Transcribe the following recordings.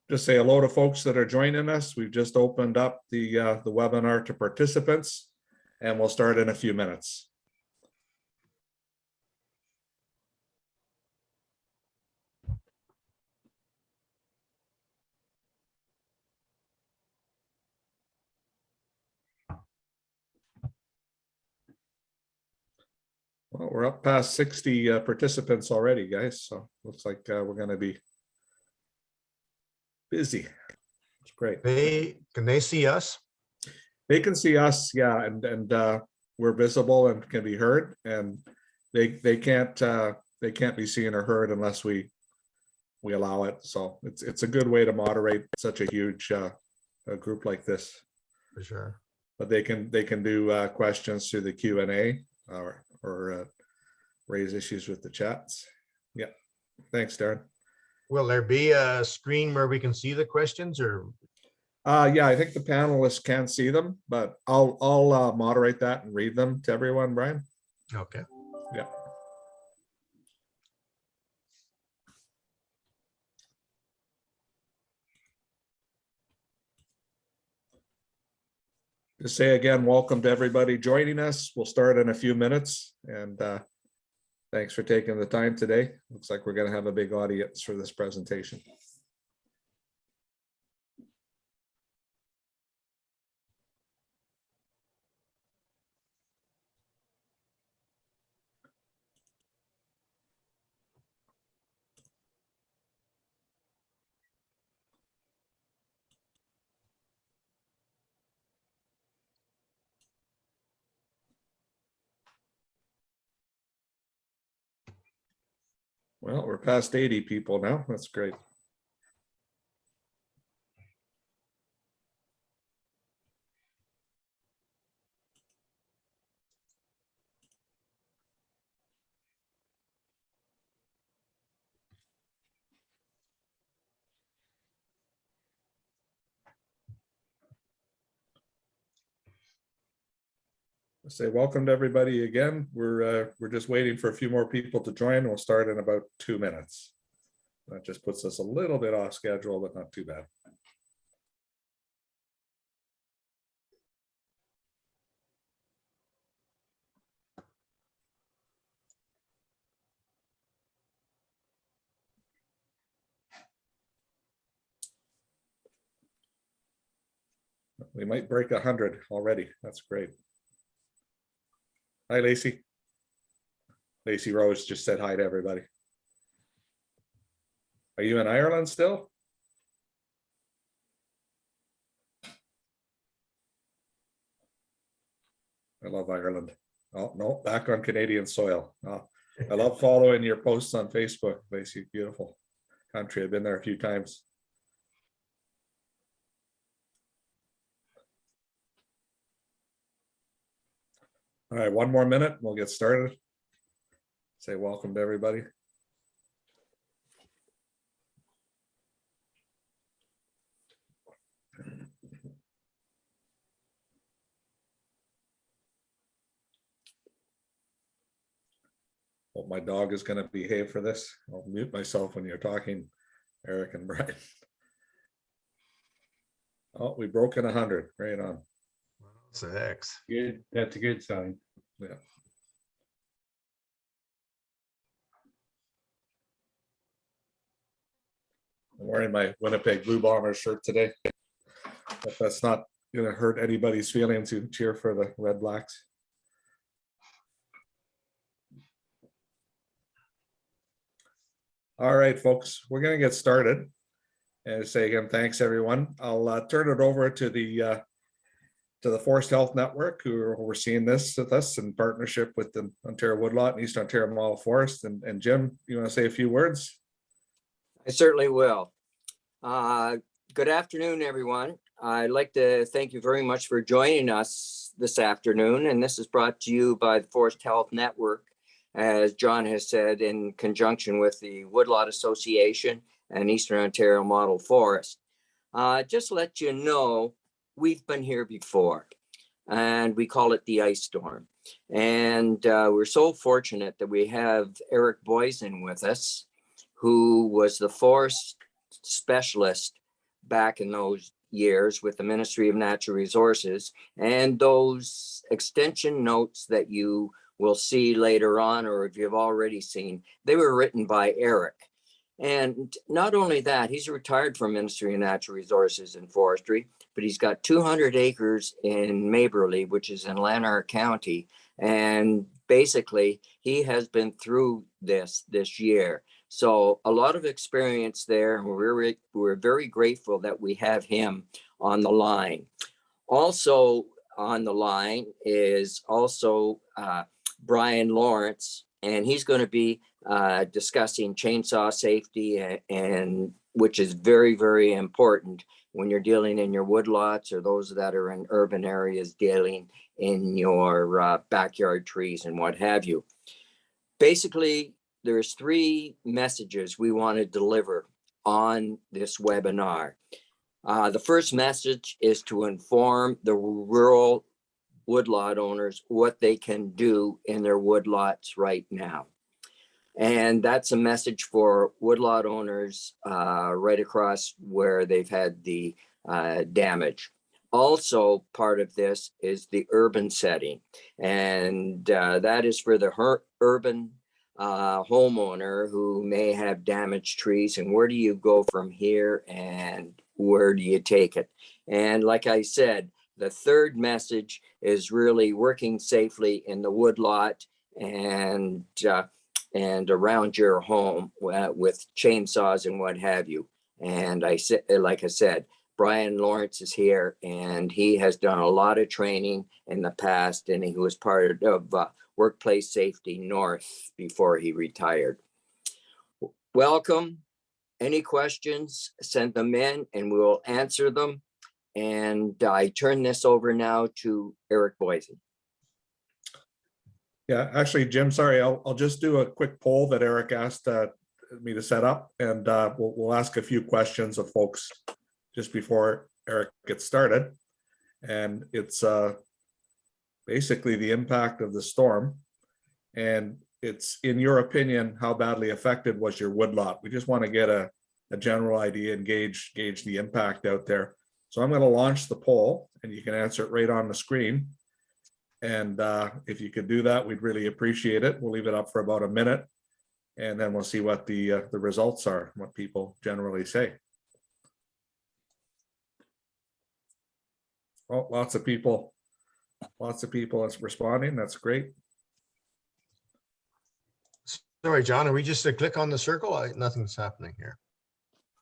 just say hello to folks that are joining us. We've just opened up the webinar to participants, and we'll start in a few minutes. Well, we're up past 60 participants already, guys. So looks like we're going to be busy. It's great. Can they see us? They can see us, yeah, and we're visible and can be heard, and they can't be seen or heard unless we allow it. So it's a good way to moderate such a huge a group like this. For sure. But they can do questions through the Q&A or raise issues with the chats. Yeah, thanks, Darren. Will there be a screen where we can see the questions, or? Yeah, I think the panelists can see them, but I'll moderate that and read them to everyone, Brian. Okay. Yeah. To say again, welcome to everybody joining us. We'll start in a few minutes, and thanks for taking the time today. Looks like we're going to have a big audience for this presentation. Well, we're past 80 people now. That's great. Say welcome to everybody again. We're just waiting for a few more people to join. We'll start in about 2 minutes. That just puts us a little bit off schedule, but not too bad. We might break 100 already. That's great. Hi, Lacey. Lacey Rose just said hi to everybody. Are you in Ireland still? I love Ireland. Oh, no, back on Canadian soil. Oh, I love following your posts on Facebook, Lacey. Beautiful country. I've been there a few times. All right, one more minute, we'll get started. Say welcome to everybody. Hope my dog is going to behave for this. I'll mute myself when you're talking, Eric and Brian. Oh, we broke in 100. Right on. 6. Good. That's a good sign. Yeah. I'm wearing my Winnipeg Blue Bombers shirt today. But that's not going to hurt anybody's feelings who cheer for the Red Blacks. All right, folks, we're going to get started. And say again, thanks everyone. I'll turn it over to the Forest Health Network, who are overseeing this with us in partnership with the Ontario Woodlot and Eastern Ontario Woodlot Forest. And Jim, you want to say a few words? I certainly will. Good afternoon, everyone. I'd like to thank you very much for joining us this afternoon. And this is brought to you by the Forest Health Network, as John has said, in conjunction with the Woodlot Association and Eastern Ontario Model Forest. Just to let you know, we've been here before, and we call it the ice storm. And we're so fortunate that we have Eric Boysen with us, who was the forest specialist back in those years with the Ministry of Natural Resources, and those extension notes that you will see later on, or if you've already seen, they were written by Eric. And not only that, he's retired from Ministry of Natural Resources and Forestry, but he's got 200 acres in Maberly, which is in Lanark County. And basically, he has been through this year. So a lot of experience there. We're very grateful that we have him on the line. Also on the line is also Brian Lawrence, and he's going to be discussing chainsaw safety, and which is very, very important when you're dealing in your woodlots, or those that are in urban areas dealing in your backyard trees and what have you. Basically, there's 3 messages we want to deliver on this webinar. The first message is to inform the rural woodlot owners what they can do in their woodlots right now. And that's a message for woodlot owners right across where they've had the damage. Also, part of this is the urban setting, and that is for the urban homeowner who may have damaged trees, and where do you go from here and where do you take it? And like I said, the third message is really working safely in the woodlot and around your home with chainsaws and what have you. And like I said, Brian Lawrence is here, and he has done a lot of training in the past, and he was part of Workplace Safety North before he retired. Welcome. Any questions, send them in and we will answer them. And I turn this over now to Eric Boysen. Yeah, actually, Jim, sorry, I'll just do a quick poll that Eric asked me to set up, and we'll ask a few questions of folks just before Eric gets started. And it's basically the impact of the storm. And it's, in your opinion, how badly affected was your woodlot? We just want to get a general idea and gauge the impact out there. So I'm going to launch the poll, and you can answer it right on the screen. And if you could do that, we'd really appreciate it. We'll leave it up for about a minute, and then we'll see what the results are, what people generally say. Oh, lots of people is responding. That's great. Sorry, John, are we just to click on the circle? Nothing's happening here.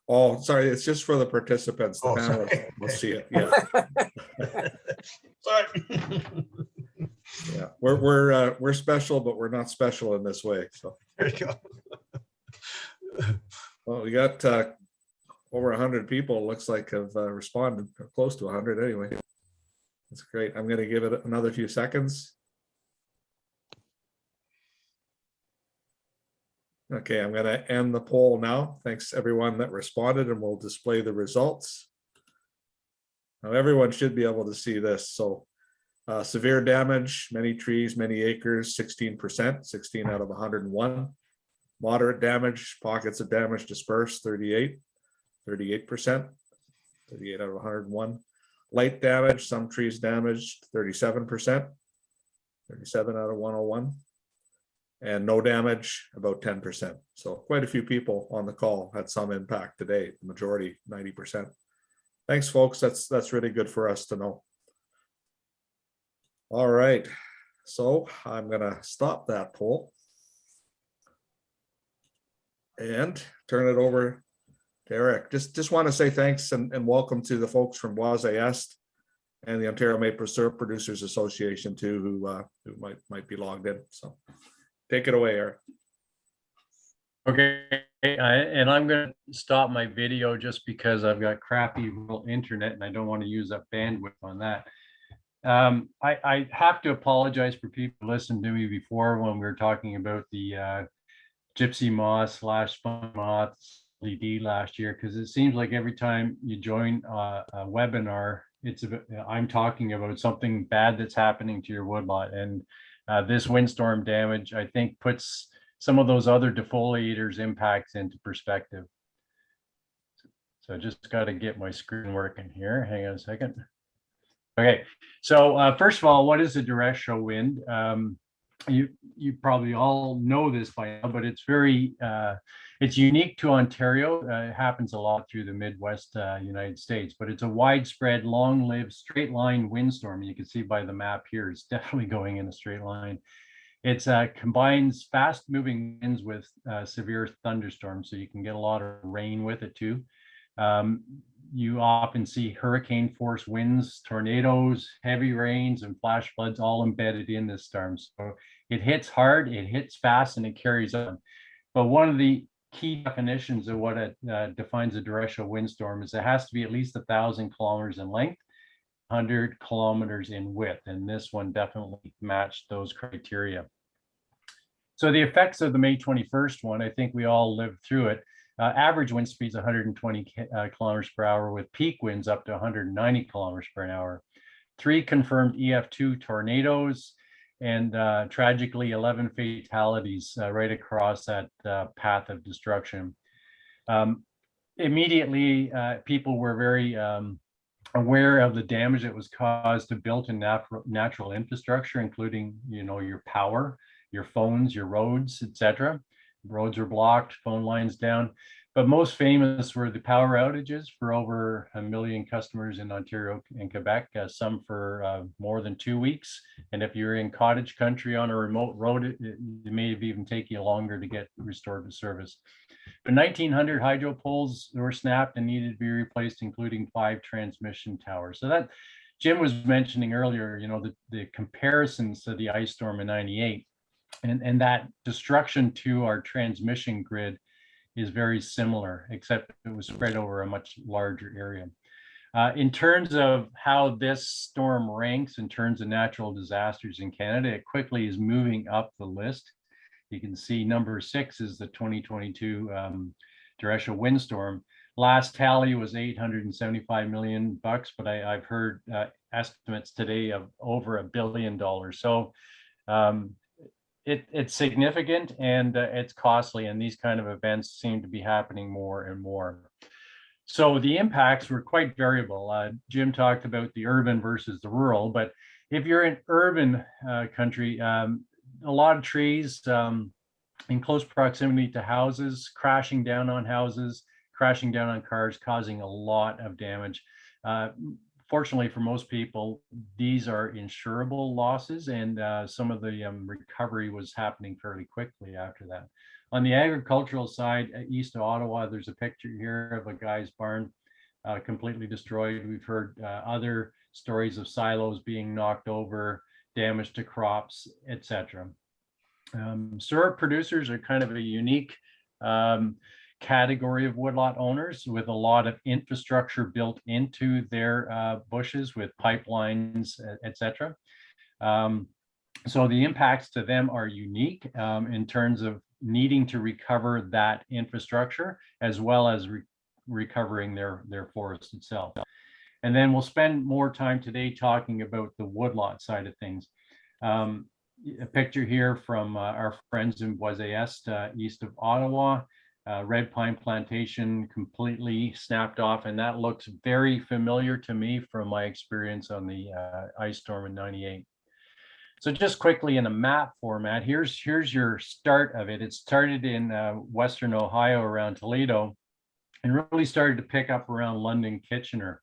Oh, sorry, it's just for the participants. The panelists will see it. Yeah. Sorry. Yeah, we're special, but we're not special in this way. So there you go. Well, we got over 100 people. Looks like have responded, close to 100 anyway. That's great. I'm going to give it another few seconds. Okay, I'm going to end the poll now. Thanks everyone that responded, and we'll display the results. Now everyone should be able to see this. So severe damage, many trees, many acres, 16%, 16 out of 101. Moderate damage, pockets of damage dispersed, 38, 38%, 38 out of 101. Light damage, some trees damaged, 37%, 37 out of 101. And no damage, about 10%. So quite a few people on the call had some impact today, the majority, 90%. Thanks, folks. That's really good for us to know. All right, so I'm gonna stop that poll and turn it over to Eric. Just want to say thanks and welcome to the folks from Boise Est and the Ontario Maple Syrup Producers Association too, who might be logged in. So take it away, Eric. Okay, and I'm going to stop my video just because I've got crappy rural internet and I don't want to use up bandwidth on that. I have to apologize for people who listened to me before when we were talking about the gypsy moth / spun moth LED last year, because it seems like every time you join a webinar, I'm talking about something bad that's happening to your woodlot, and this windstorm damage, I think, puts some of those other defoliators impacts into perspective. So I just got to get my screen working here. Hang on a second. Okay, so first of all, what is a Derecho wind? You probably all know this by now, but it's unique to Ontario. It happens a lot through the Midwest United States, but it's a widespread, long-lived, straight-line windstorm. You can see by the map here, it's definitely going in a straight line. It combines fast-moving winds with severe thunderstorms, so you can get a lot of rain with it too. You often see hurricane force winds, tornadoes, heavy rains, and flash floods all embedded in this storm. So it hits hard, it hits fast, and it carries on. But one of the key definitions of what it defines a Derecho windstorm is it has to be at least 1,000 kilometers in length, 100 kilometers in width, and this one definitely matched those criteria. So the effects of the May 21st one, I think we all lived through it. Average wind speeds 120 kilometers per hour with peak winds up to 190 kilometers per hour. 3 confirmed EF2 tornadoes and tragically 11 fatalities right across that path of destruction. Immediately, people were very aware of the damage that was caused to built and natural infrastructure, including, your power, your phones, your roads, etc. Roads were blocked, phone lines down, but most famous were the power outages for over 1 million customers in Ontario and Quebec, some for more than 2 weeks. And if you're in cottage country on a remote road, it may even take you longer to get restored to service. But 1,900 hydro poles were snapped and needed to be replaced, including 5 transmission towers. So that Jim was mentioning earlier, the comparisons to the ice storm in '98. And that destruction to our transmission grid is very similar, except it was spread over a much larger area. In terms of how this storm ranks in terms of natural disasters in Canada, it quickly is moving up the list. You can see number 6 is the 2022 Derecho windstorm. Last tally was $875 million, but I've heard estimates today of over $1 billion. So it's significant and it's costly, and these kind of events seem to be happening more and more. So the impacts were quite variable. Jim talked about the urban versus the rural, but if you're in urban country, a lot of trees in close proximity to houses, crashing down on houses, crashing down on cars, causing a lot of damage. Fortunately for most people, these are insurable losses, and some of the recovery was happening fairly quickly after that. On the agricultural side, east of Ottawa, there's a picture here of a guy's barn completely destroyed. We've heard other stories of silos being knocked over, damage to crops, etc. Syrup producers are kind of a unique category of woodlot owners with a lot of infrastructure built into their bushes with pipelines, etc. So the impacts to them are unique in terms of needing to recover that infrastructure as well as recovering their forest itself. And then we'll spend more time today talking about the woodlot side of things. A picture here from our friends in Boysen, east of Ottawa. Red pine plantation completely snapped off, and that looks very familiar to me from my experience on the ice storm in '98. So just quickly in a map format, here's your start of it. It started in Western Ohio around Toledo and really started to pick up around London, Kitchener.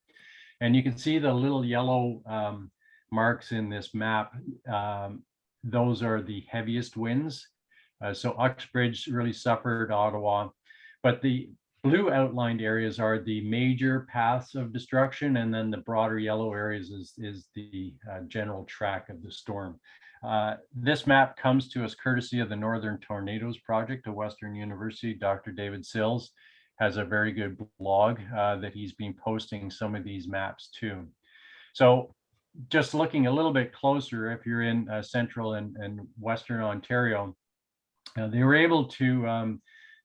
And you can see the little yellow marks in this map. Those are the heaviest winds. So Uxbridge really suffered, Ottawa, but the blue outlined areas are the major paths of destruction, and then the broader yellow areas is the general track of the storm. This map comes to us courtesy of the Northern Tornadoes Project at Western University. Dr. David Sills has a very good blog that he's been posting some of these maps to. So just looking a little bit closer, if you're in central and Western Ontario, they were able to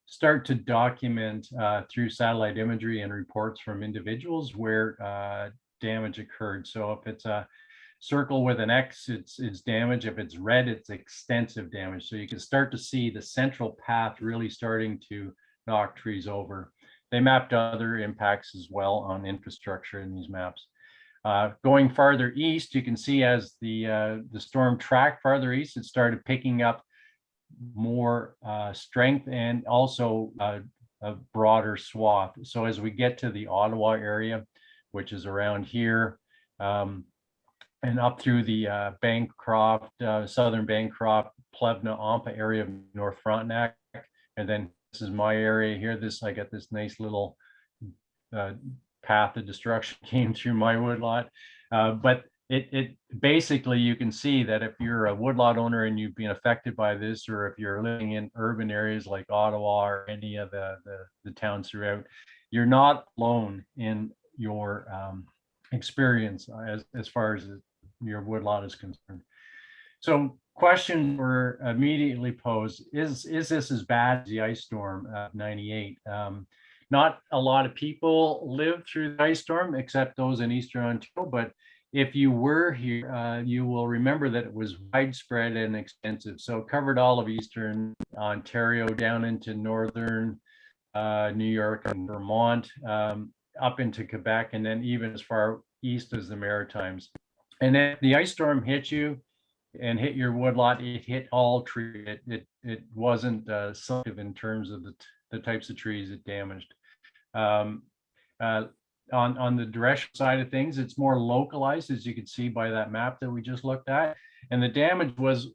start to document through satellite imagery and reports from individuals where damage occurred. So if it's a circle with an X, it's damage. If it's red, it's extensive damage. So you can start to see the central path really starting to knock trees over. they mapped other impacts as well on infrastructure in these maps. Going farther east, you can see as the storm tracked farther east, it started picking up more strength and also a broader swath. So as we get to the Ottawa area, which is around here, and up through the Bancroft, southern Bancroft, Plevna, Ampa area of North Frontenac, and then this is my area here. I got this nice little path of destruction came through my woodlot, but it basically, you can see that if you're a woodlot owner and you've been affected by this, or if you're living in urban areas like Ottawa or any of the towns throughout, you're not alone in your experience as far as your woodlot is concerned. So questions were immediately posed: is this as bad as the ice storm of '98? Not a lot of people lived through the ice storm except those in Eastern Ontario, but if you were here, you will remember that it was widespread and extensive. So it covered all of Eastern Ontario down into Northern New York and Vermont, up into Quebec, and then even as far east as the Maritimes. And then the ice storm hit you and hit your woodlot, it hit all trees. It wasn't selective in terms of the types of trees it damaged. On the Derecho side of things, it's more localized, as you can see by that map that we just looked at. And the damage was,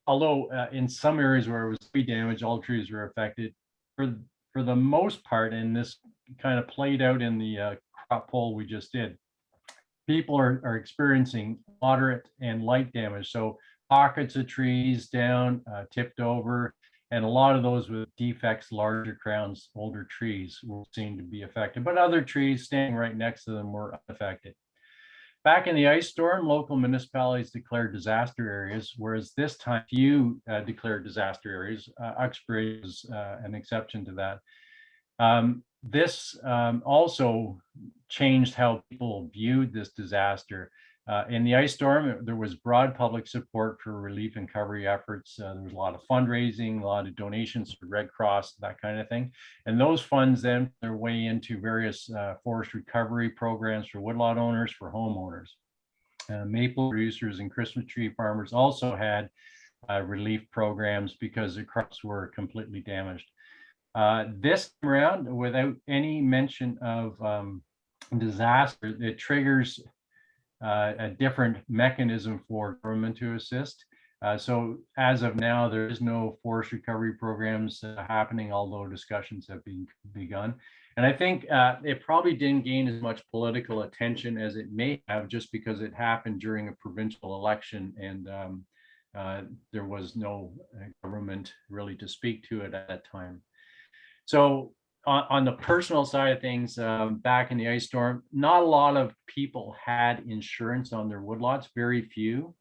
although in some areas where it was tree damage, all trees were affected. For the most part, and this kind of played out in the crop poll we just did, people are experiencing moderate and light damage. So pockets of trees down, tipped over, and a lot of those with defects, larger crowns, older trees will seem to be affected, but other trees standing right next to them were unaffected. Back in the ice storm, local municipalities declared disaster areas, whereas this time few declared disaster areas. Uxbridge is an exception to that. This also changed how people viewed this disaster. In the ice storm, there was broad public support for relief and recovery efforts. There was a lot of fundraising, a lot of donations for Red Cross, that kind of thing. And those funds then their way into various forest recovery programs for woodlot owners, for homeowners. Maple producers and Christmas tree farmers also had relief programs because the crops were completely damaged. This time around, without any mention of disaster, it triggers a different mechanism for government to assist. So as of now, there is no forest recovery programs happening, although discussions have been begun. And I think it probably didn't gain as much political attention as it may have, just because it happened during a provincial election, and there was no government really to speak to it at that time. So on the personal side of things, back in the ice storm, not a lot of people had insurance on their woodlots, very few.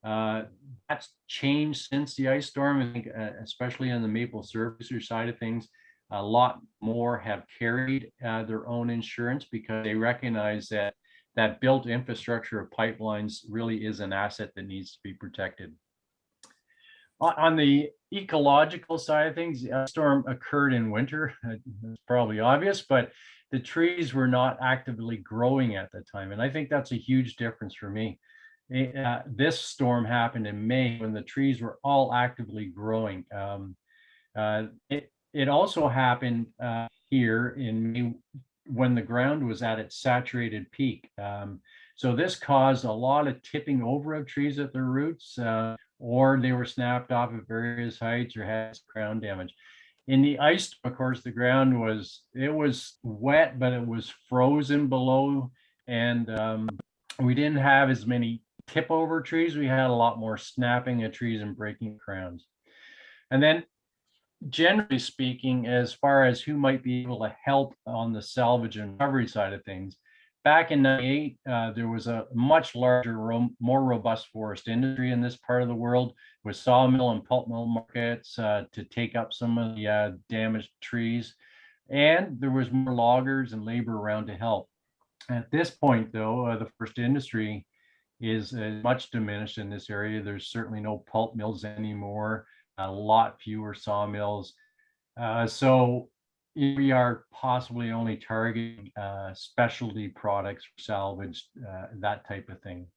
That's changed since the ice storm. I think, especially on the maple servicer side of things, a lot more have carried their own insurance because they recognize that built infrastructure of pipelines really is an asset that needs to be protected. On the ecological side of things, the ice storm occurred in winter. It's probably obvious, but the trees were not actively growing at the time. And I think that's a huge difference for me. This storm happened in May when the trees were all actively growing. It also happened here in May when the ground was at its saturated peak. So this caused a lot of tipping over of trees at their roots, or they were snapped off at various heights or had ground damage. In the ice, of course, the ground was wet, but it was frozen below, and we didn't have as many tip over trees. We had a lot more snapping of trees and breaking crowns. And then, generally speaking, as far as who might be able to help on the salvage and recovery side of things, back in '98, there was a much larger, more robust forest industry in this part of the world, with sawmill and pulp mill markets to take up some of the damaged trees. And there was more loggers and labor around to help. At this point, though, the forest industry is much diminished in this area. There's certainly no pulp mills anymore, a lot fewer sawmills. So we are possibly only targeting specialty products, salvage, that type of thing.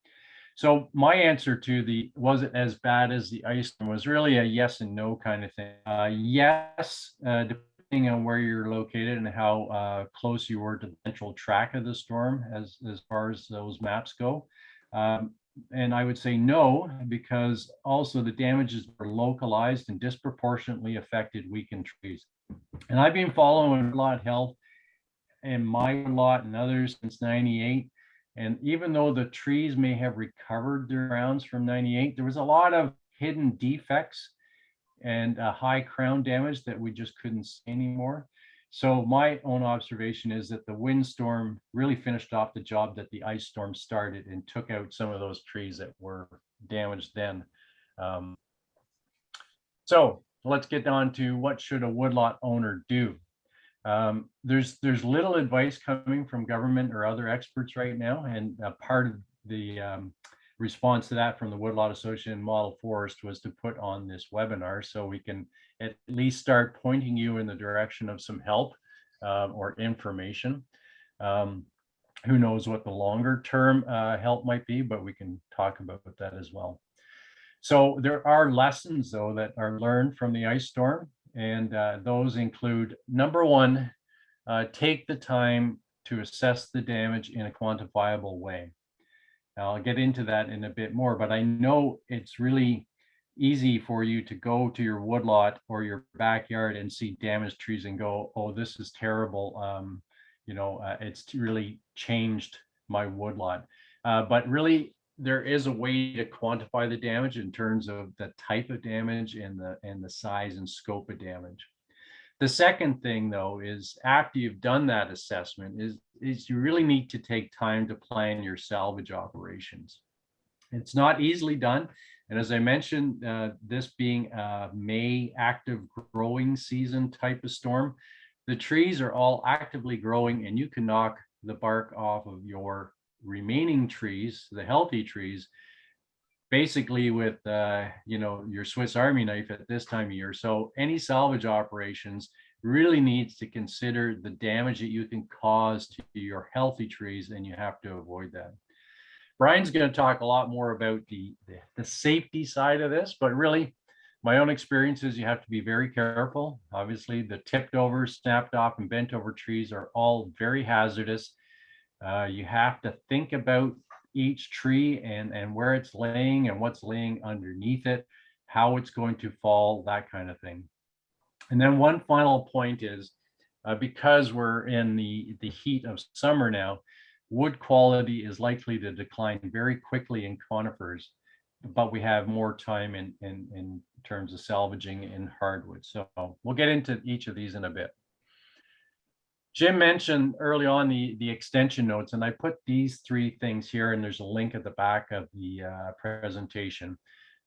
So my answer to the was it as bad as the ice storm was really a yes and no kind of thing. Yes, depending on where you're located and how close you were to the central track of the storm as far as those maps go. And I would say no, because also the damages were localized and disproportionately affected weakened trees. And I've been following Woodlot Health and my lot and others since 98. And even though the trees may have recovered their crowns from 98, there was a lot of hidden defects and high crown damage that we just couldn't see anymore. So my own observation is that the windstorm really finished off the job that the ice storm started and took out some of those trees that were damaged then. So let's get on to what should a woodlot owner do. There's little advice coming from government or other experts right now, and part of the response to that from the Woodlot Association and Model Forest was to put on this webinar so we can at least start pointing you in the direction of some help or information. Who knows what the longer term help might be, but we can talk about that as well. So there are lessons though that are learned from the ice storm. And those include, number one, take the time to assess the damage in a quantifiable way. Now, I'll get into that in a bit more, but I know it's really easy for you to go to your woodlot or your backyard and see damaged trees and go, oh, this is terrible. It's really changed my woodlot. But really, there is a way to quantify the damage in terms of the type of damage and the size and scope of damage. The second thing, though, is after you've done that assessment, is you really need to take time to plan your salvage operations. It's not easily done. And as I mentioned, this being a May active growing season type of storm, the trees are all actively growing and you can knock the bark off of your remaining trees, the healthy trees, basically with your Swiss Army knife at this time of year. So any salvage operations really needs to consider the damage that you can cause to your healthy trees, and you have to avoid that. Brian's going to talk a lot more about the safety side of this, but really my own experience is you have to be very careful. Obviously, the tipped over, snapped off, and bent over trees are all very hazardous. You have to think about each tree and where it's laying and what's laying underneath it, how it's going to fall, that kind of thing. And then one final point is, because we're in the heat of summer now, wood quality is likely to decline very quickly in conifers, but we have more time in terms of salvaging in hardwood. So we'll get into each of these in a bit. Jim mentioned early on the extension notes, and I put these three things here, and there's a link at the back of the presentation.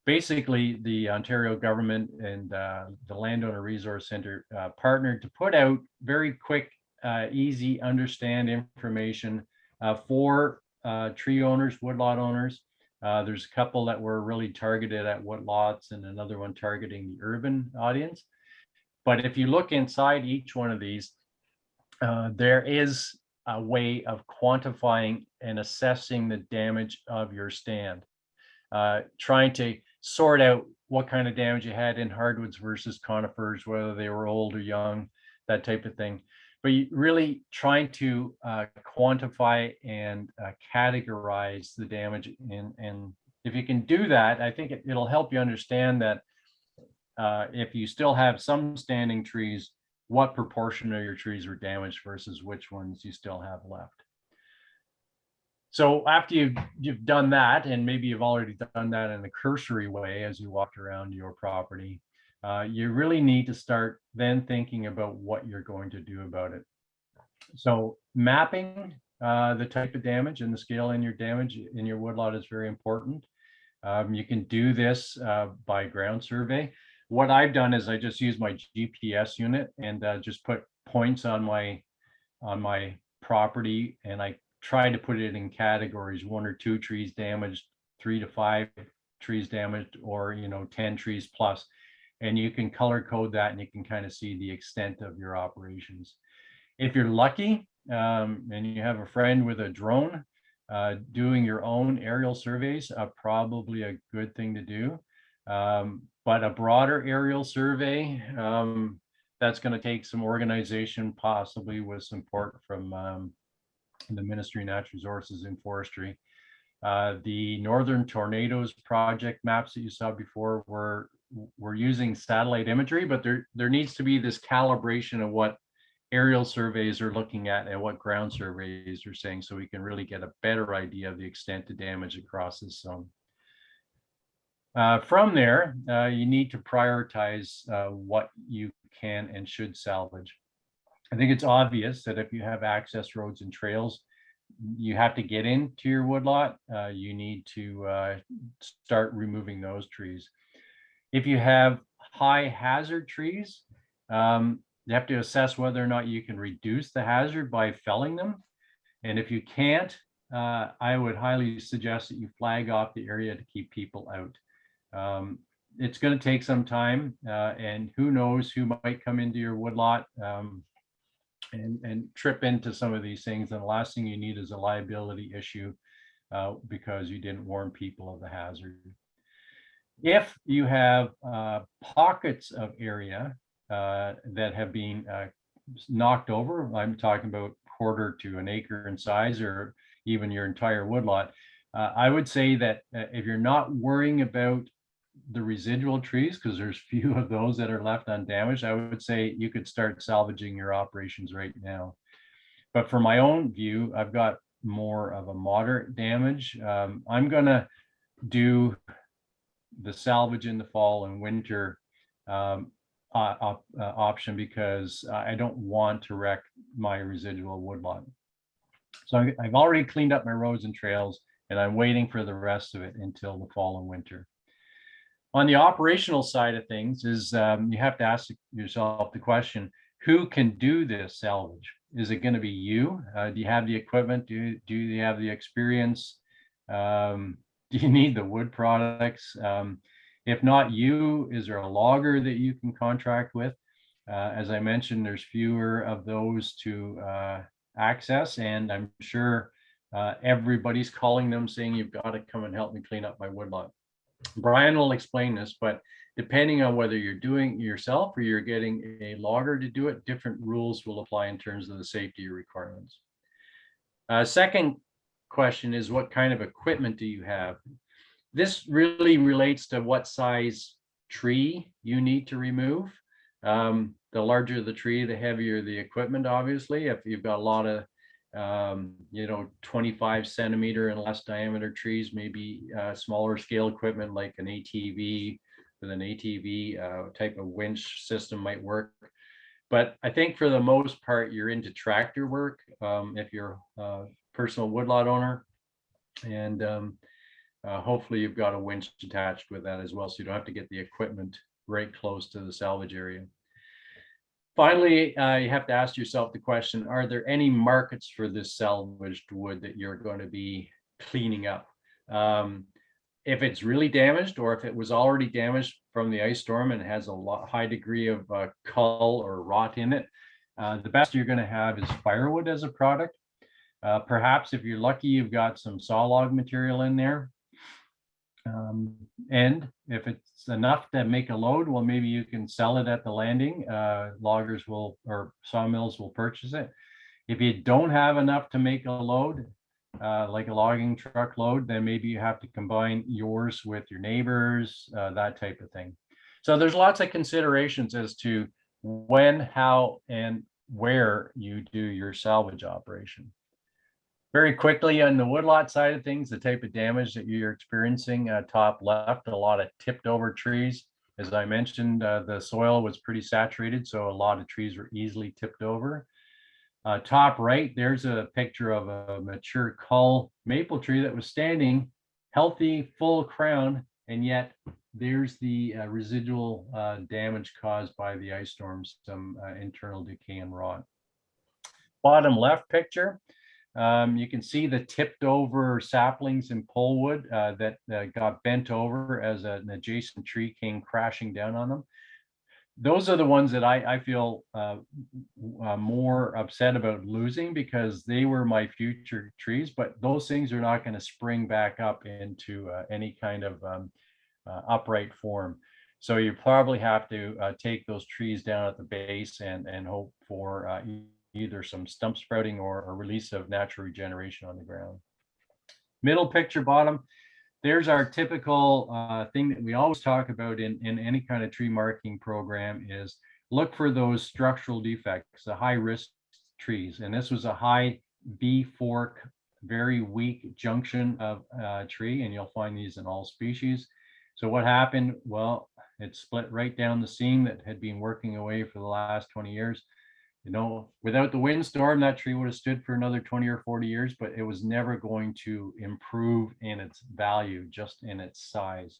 Basically, the Ontario government and the Landowner Resource Centre partnered to put out very quick, easy, understand information for tree owners, woodlot owners. There's a couple that were really targeted at woodlots and another one targeting the urban audience. But if you look inside each one of these, there is a way of quantifying and assessing the damage of your stand, trying to sort out what kind of damage you had in hardwoods versus conifers, whether they were old or young, that type of thing. But you really trying to quantify and categorize the damage. And if you can do that, I think it'll help you understand that if you still have some standing trees, what proportion of your trees were damaged versus which ones you still have left. So after you've done that, and maybe you've already done that in a cursory way as you walked around your property, you really need to start then thinking about what you're going to do about it. So mapping the type of damage and the scale in your damage in your woodlot is very important. You can do this by ground survey. What I've done is I just use my GPS unit and just put points on my property, and I try to put it in categories: 1 or 2 trees damaged, 3 to 5 trees damaged, or 10 trees plus. and you can color code that and you can kind of see the extent of your operations. If you're lucky and you have a friend with a drone, doing your own aerial surveys are probably a good thing to do. But a broader aerial survey, that's going to take some organization, possibly with support from the Ministry of Natural Resources and Forestry. The Northern Tornadoes project maps that you saw before were using satellite imagery, but there needs to be this calibration of what aerial surveys are looking at and what ground surveys are saying, so we can really get a better idea of the extent of damage across this zone. From there, you need to prioritize what you can and should salvage. I think it's obvious that if you have access roads and trails, you have to get into your woodlot. You need to start removing those trees. If you have high hazard trees, you have to assess whether or not you can reduce the hazard by felling them. And if you can't, I would highly suggest that you flag off the area to keep people out. It's going to take some time, and who knows who might come into your woodlot and trip into some of these things. And the last thing you need is a liability issue because you didn't warn people of the hazard. If you have pockets of area that have been knocked over, I'm talking about quarter to an acre in size, or even your entire woodlot, I would say that if you're not worrying about the residual trees, because there's few of those that are left undamaged, I would say you could start salvaging your operations right now. But for my own view, I've got more of a moderate damage. I'm gonna do the salvage in the fall and winter option because I don't want to wreck my residual woodlot. So I've already cleaned up my roads and trails, and I'm waiting for the rest of it until the fall and winter. On the operational side of things is you have to ask yourself the question, who can do this salvage? Is it going to be you? Do you have the equipment? Do you have the experience? Do you need the wood products? If not you, is there a logger that you can contract with? As I mentioned, there's fewer of those to access, and I'm sure everybody's calling them saying, you've got to come and help me clean up my woodlot. Brian will explain this, but depending on whether you're doing it yourself or you're getting a logger to do it, different rules will apply in terms of the safety requirements. Second question is, what kind of equipment do you have? This really relates to what size tree you need to remove. The larger the tree, the heavier the equipment, obviously. If you've got a lot of 25 centimeter and less diameter trees, maybe smaller scale equipment like an ATV with an ATV type of winch system might work. But I think for the most part, you're into tractor work if you're a personal woodlot owner, and hopefully you've got a winch attached with that as well, so you don't have to get the equipment right close to the salvage area. Finally, you have to ask yourself the question, are there any markets for this salvaged wood that you're going to be cleaning up? If it's really damaged, or if it was already damaged from the ice storm and has a high degree of cull or rot in it, the best you're going to have is firewood as a product. Perhaps if you're lucky, you've got some saw log material in there. And if it's enough to make a load, well, maybe you can sell it at the landing. Loggers will, or sawmills will purchase it. If you don't have enough to make a load, like a logging truck load, then maybe you have to combine yours with your neighbors, that type of thing. So there's lots of considerations as to when, how, and where you do your salvage operation. Very quickly on the woodlot side of things, the type of damage that you're experiencing, top left, a lot of tipped over trees. As I mentioned, the soil was pretty saturated, so a lot of trees were easily tipped over. Top right, there's a picture of a mature cull maple tree that was standing healthy, full crown, and yet there's the residual damage caused by the ice storms, some internal decay and rot. Bottom left picture, you can see the tipped over saplings and polewood that got bent over as an adjacent tree came crashing down on them. those are the ones that I feel more upset about losing, because they were my future trees, but those things are not going to spring back up into any kind of upright form. So you probably have to take those trees down at the base and hope for either some stump sprouting or a release of natural regeneration on the ground. Middle picture bottom, there's our typical thing that we always talk about in any kind of tree marking program, is look for those structural defects, the high risk trees. And this was a high V fork, very weak junction of tree, and you'll find these in all species. So what happened? Well, it split right down the seam that had been working away for the last 20 years. You know, without the windstorm, that tree would have stood for another 20 or 40 years, but it was never going to improve in its value, just in its size.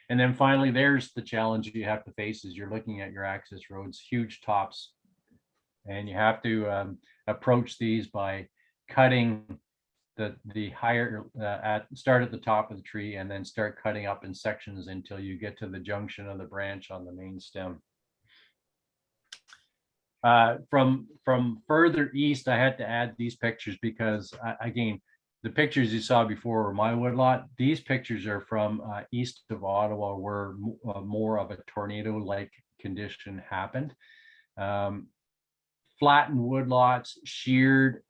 And then finally, there's the challenge you have to face is you're looking at your access roads, huge tops, and you have to approach these by cutting the higher start at the top of the tree and then start cutting up in sections until you get to the junction of the branch on the main stem. From further east, I had to add these pictures because again, the pictures you saw before were my woodlot. These pictures are from east of Ottawa, where more of a tornado-like condition happened. Flattened woodlots, sheared,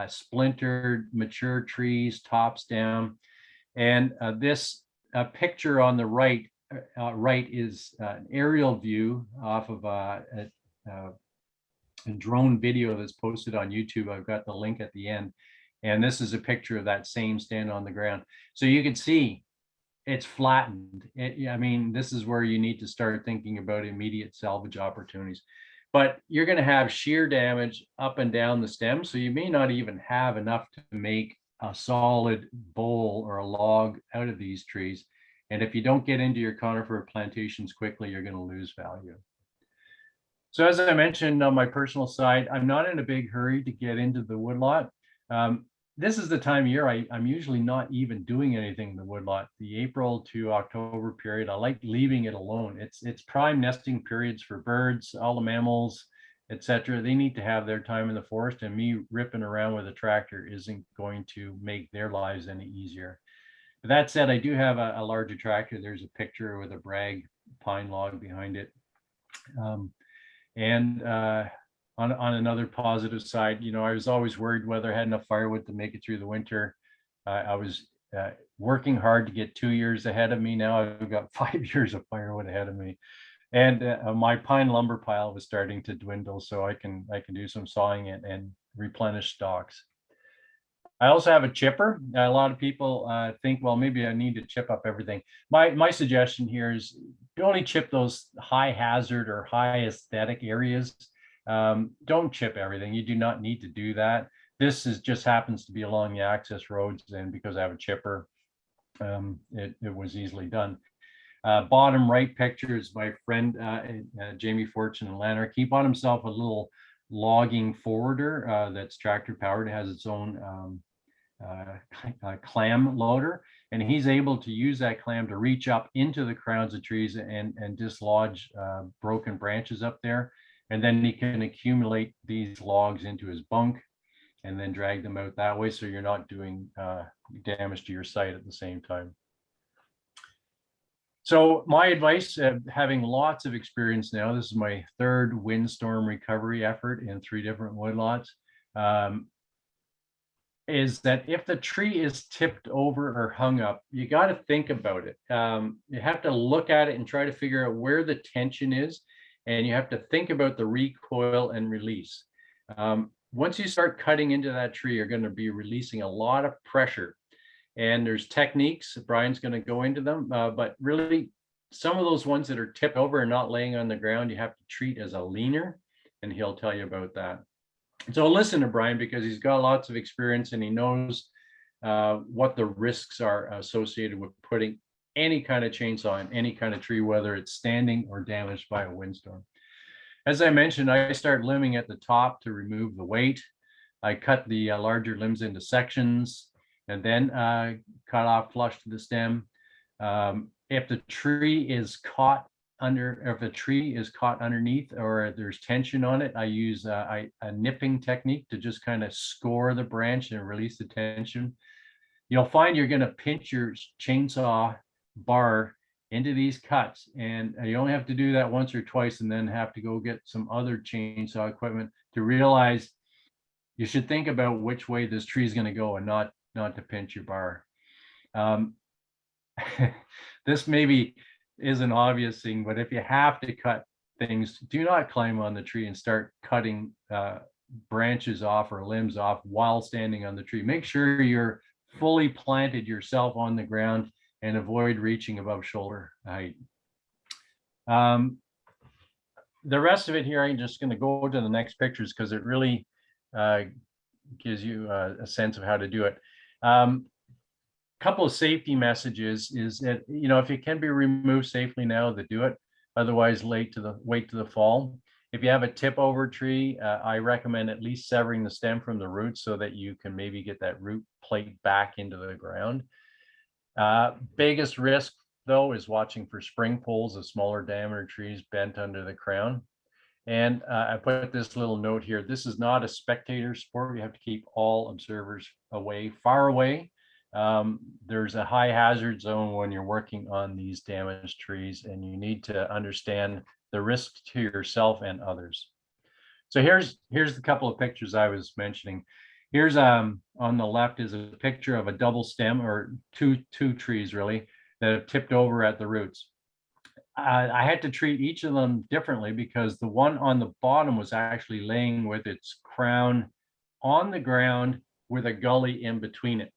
splintered, mature trees, tops down. And this picture on the right is an aerial view off of a drone video that's posted on YouTube. I've got the link at the end. And this is a picture of that same stand on the ground. So you can see it's flattened. I mean, this is where you need to start thinking about immediate salvage opportunities. But you're going to have shear damage up and down the stem. So you may not even have enough to make a solid bole or a log out of these trees. And if you don't get into your conifer plantations quickly, you're going to lose value. So as I mentioned on my personal side, I'm not in a big hurry to get into the woodlot. This is the time of year I'm usually not even doing anything in the woodlot. The April to October period, I like leaving it alone. It's prime nesting periods for birds, all the mammals, etc. They need to have their time in the forest, and me ripping around with a tractor isn't going to make their lives any easier. But that said, I do have a larger tractor. There's a picture with a brag pine log behind it. On another positive side, you know, I was always worried whether I had enough firewood to make it through the winter. I was working hard to get 2 years ahead of me. Now I've got 5 years of firewood ahead of me, and my pine lumber pile was starting to dwindle, so I can do some sawing and replenish stocks. I also have a chipper. A lot of people think, well, maybe I need to chip up everything. My suggestion here is you only chip those high hazard or high aesthetic areas. Don't chip everything. You do not need to do that. This just happens to be along the access roads, and because I have a chipper, it was easily done. Bottom right picture is my friend Jamie Fortune in Lanark. He bought himself a little logging forwarder that's tractor powered. It has its own clam loader, and he's able to use that clam to reach up into the crowns of trees and dislodge broken branches up there. And then he can accumulate these logs into his bunk and then drag them out that way, so you're not doing damage to your site at the same time. So my advice, having lots of experience now, this is my third windstorm recovery effort in 3 different woodlots, is that if the tree is tipped over or hung up, you got to think about it. You have to look at it and try to figure out where the tension is, and you have to think about the recoil and release. Once you start cutting into that tree, you're going to be releasing a lot of pressure. And there's techniques, Brian's going to go into them, but really some of those ones that are tipped over and not laying on the ground, you have to treat as a leaner, and he'll tell you about that. So listen to Brian, because he's got lots of experience and he knows what the risks are associated with putting any kind of chainsaw in any kind of tree, whether it's standing or damaged by a windstorm. As I mentioned, I start limbing at the top to remove the weight. I cut the larger limbs into sections and then cut off flush to the stem. If the tree is caught under, if a tree is caught underneath or there's tension on it, I use a nipping technique to just kind of score the branch and release the tension. You'll find you're going to pinch your chainsaw bar into these cuts, and you only have to do that once or twice and then have to go get some other chainsaw equipment to realize you should think about which way this tree is going to go and not to pinch your bar. This maybe is an obvious thing, but if you have to cut things, do not climb on the tree and start cutting branches off or limbs off while standing on the tree. Make sure you're fully planted yourself on the ground and avoid reaching above shoulder height. The rest of it here, I'm just going to go to the next pictures because it really gives you a sense of how to do it. Couple of safety messages is that, you know, if it can be removed safely now, to do it. Otherwise, wait to the fall. If you have a tip over tree, I recommend at least severing the stem from the roots so that you can maybe get that root plate back into the ground. Biggest risk though is watching for spring poles of smaller diameter trees bent under the crown. And I put this little note here. This is not a spectator sport. You have to keep all observers away, far away. There's a high hazard zone when you're working on these damaged trees, and you need to understand the risk to yourself and others. So here's the couple of pictures I was mentioning. Here's on the left is a picture of a double stem, or two trees really, that have tipped over at the roots. I had to treat each of them differently because the one on the bottom was actually laying with its crown on the ground with a gully in between it.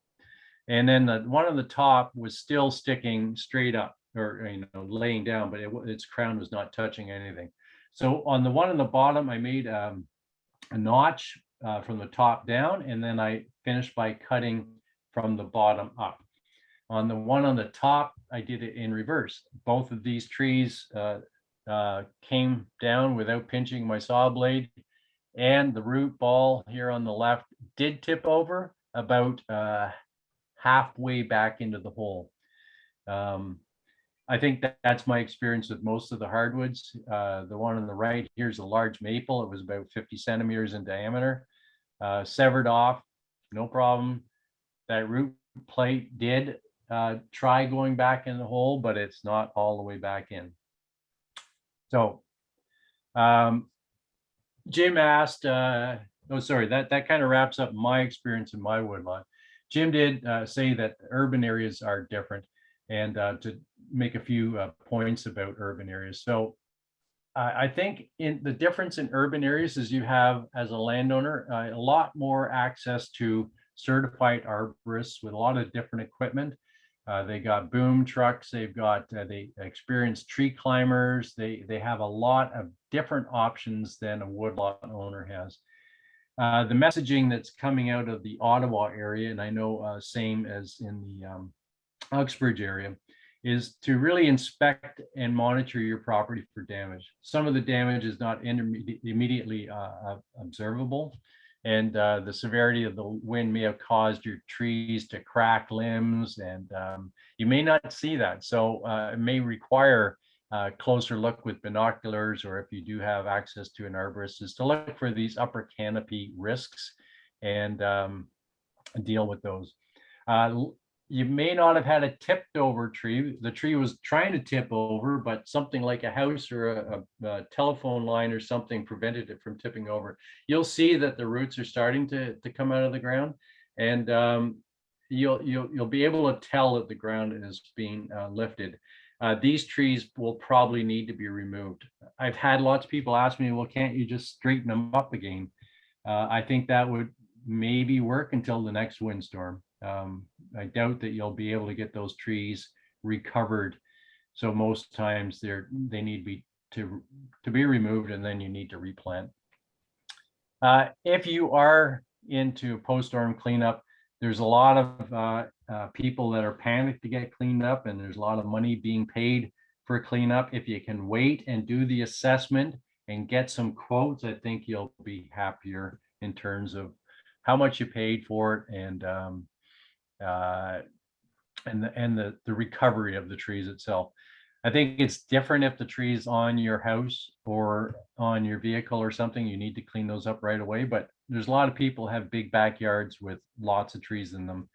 And then the one on the top was still sticking straight up, or laying down, but its crown was not touching anything. So on the one on the bottom, I made a notch from the top down, and then I finished by cutting from the bottom up. On the one on the top, I did it in reverse. Both of these trees came down without pinching my saw blade, and the root ball here on the left did tip over about halfway back into the hole. I think that's my experience with most of the hardwoods. The one on the right, here's a large maple. It was about 50 centimeters in diameter. Severed off, no problem. That root plate did try going back in the hole, but it's not all the way back in. So Jim asked, oh, sorry, that kind of wraps up my experience in my woodlot. Jim did say that urban areas are different, and to make a few points about urban areas. So I think in the difference in urban areas is you have, as a landowner, a lot more access to certified arborists with a lot of different equipment. They got boom trucks, they've got they experienced tree climbers, they have a lot of different options than a woodlot owner has. The messaging that's coming out of the Ottawa area, and I know same as in the Uxbridge area, is to really inspect and monitor your property for damage. Some of the damage is not immediately observable, and the severity of the wind may have caused your trees to crack limbs, and you may not see that. So it may require a closer look with binoculars, or if you do have access to an arborist, is to look for these upper canopy risks and deal with those. You may not have had a tipped over tree. The tree was trying to tip over, but something like a house or a telephone line or something prevented it from tipping over. You'll see that the roots are starting to come out of the ground, and you'll be able to tell that the ground is being lifted. These trees will probably need to be removed. I've had lots of people ask me, well, can't you just straighten them up again? I think that would maybe work until the next windstorm. I doubt that you'll be able to get those trees recovered. So most times they need to be removed, and then you need to replant. If you are into post-storm cleanup, there's a lot of people that are panicked to get cleaned up, and there's a lot of money being paid for cleanup. If you can wait and do the assessment and get some quotes, I think you'll be happier in terms of how much you paid for it, and the recovery of the trees itself. I think it's different if the tree is on your house or on your vehicle or something. You need to clean those up right away. But there's a lot of people have big backyards with lots of trees in them.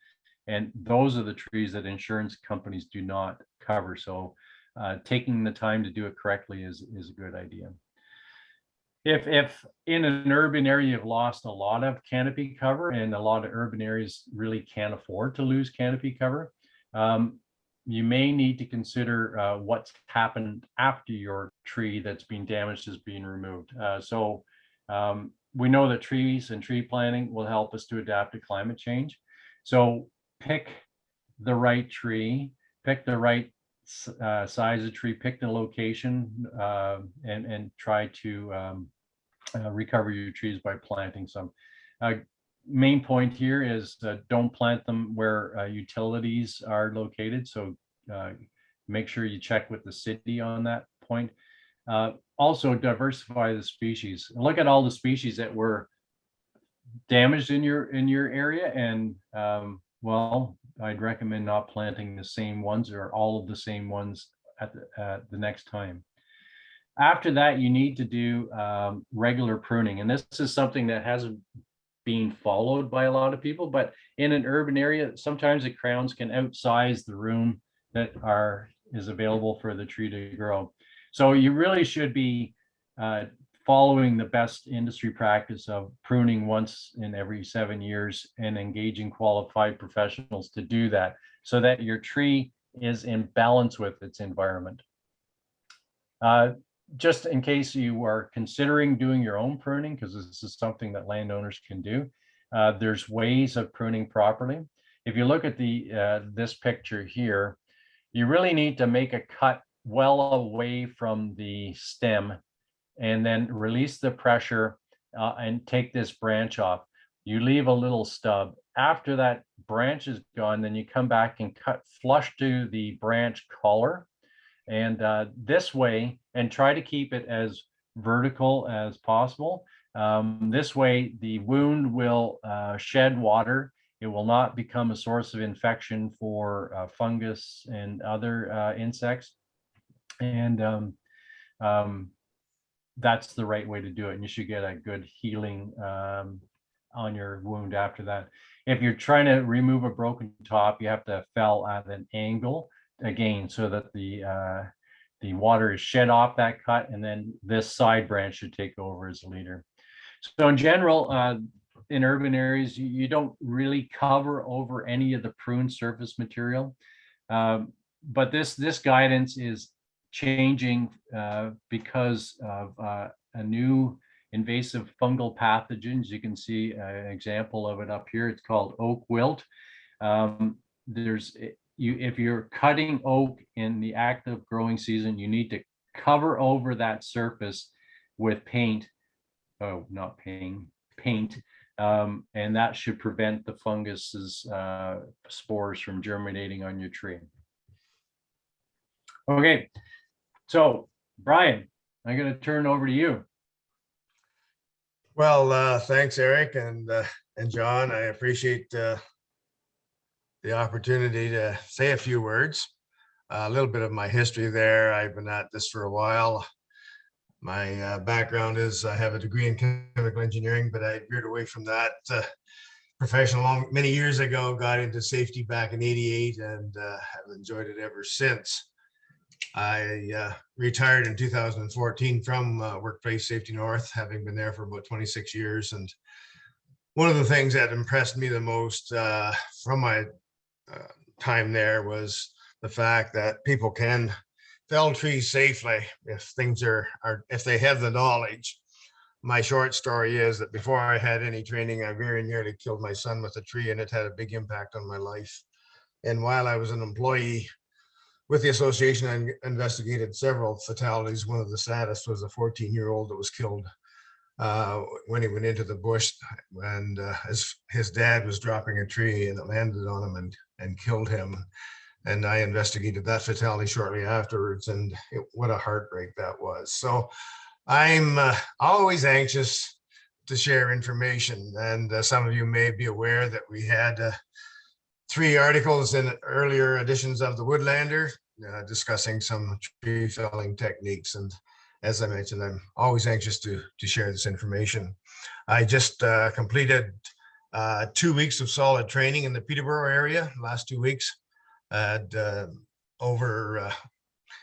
And those are the trees that insurance companies do not cover. So taking the time to do it correctly is a good idea. If in an urban area you've lost a lot of canopy cover, and a lot of urban areas really can't afford to lose canopy cover, you may need to consider what's happened after your tree that's been damaged is being removed. We know that trees and tree planting will help us to adapt to climate change. So pick the right tree, pick the right size of tree, pick the location, and try to recover your trees by planting some. Main point here is don't plant them where utilities are located. So make sure you check with the city on that point. Also diversify the species. Look at all the species that were damaged in your area, and well, I'd recommend not planting the same ones or all of the same ones at the next time. After that, you need to do regular pruning, and this is something that hasn't been followed by a lot of people, but in an urban area, sometimes the crowns can outsize the room that is available for the tree to grow. So you really should be following the best industry practice of pruning once in every 7 years and engaging qualified professionals to do that, so that your tree is in balance with its environment. Just in case you are considering doing your own pruning, because this is something that landowners can do, there's ways of pruning properly. If you look at this picture here, you really need to make a cut well away from the stem and then release the pressure and take this branch off. You leave a little stub. After that branch is gone, then you come back and cut flush to the branch collar. And this way, and try to keep it as vertical as possible. This way, the wound will shed water. It will not become a source of infection for fungus and other insects. And that's the right way to do it. And you should get a good healing on your wound after that. If you're trying to remove a broken top, you have to fell at an angle again, so that the water is shed off that cut, and then this side branch should take over as a leader. So in general, in urban areas, you don't really cover over any of the prune surface material, but this guidance is changing because of a new invasive fungal pathogens. You can see an example of it up here. It's called oak wilt. If you're cutting oak in the active growing season, you need to cover over that surface with paint. Oh, not paint. And that should prevent the fungus's spores from germinating on your tree. Okay, so Brian, I'm going to turn over to you. Well, thanks, Eric and John. I appreciate the opportunity to say a few words. A little bit of my history there. I've been at this for a while. My background is I have a degree in chemical engineering, but I veered away from that profession many years ago, got into safety back in '88, and have enjoyed it ever since. I retired in 2014 from Workplace Safety North, having been there for about 26 years. And one of the things that impressed me the most from my time there was the fact that people can fell trees safely if things if they have the knowledge. My short story is that before I had any training, I very nearly killed my son with a tree, and it had a big impact on my life. And while I was an employee with the association, I investigated several fatalities. One of the saddest was a 14-year-old that was killed when he went into the bush, and his dad was dropping a tree, and it landed on him and killed him. And I investigated that fatality shortly afterwards, and what a heartbreak that was. So I'm always anxious to share information, and some of you may be aware that we had 3 articles in earlier editions of the Woodlander. discussing some tree felling techniques. And as I mentioned, I'm always anxious to share this information. I just completed 2 weeks of solid training in the Peterborough area, last 2 weeks. Had over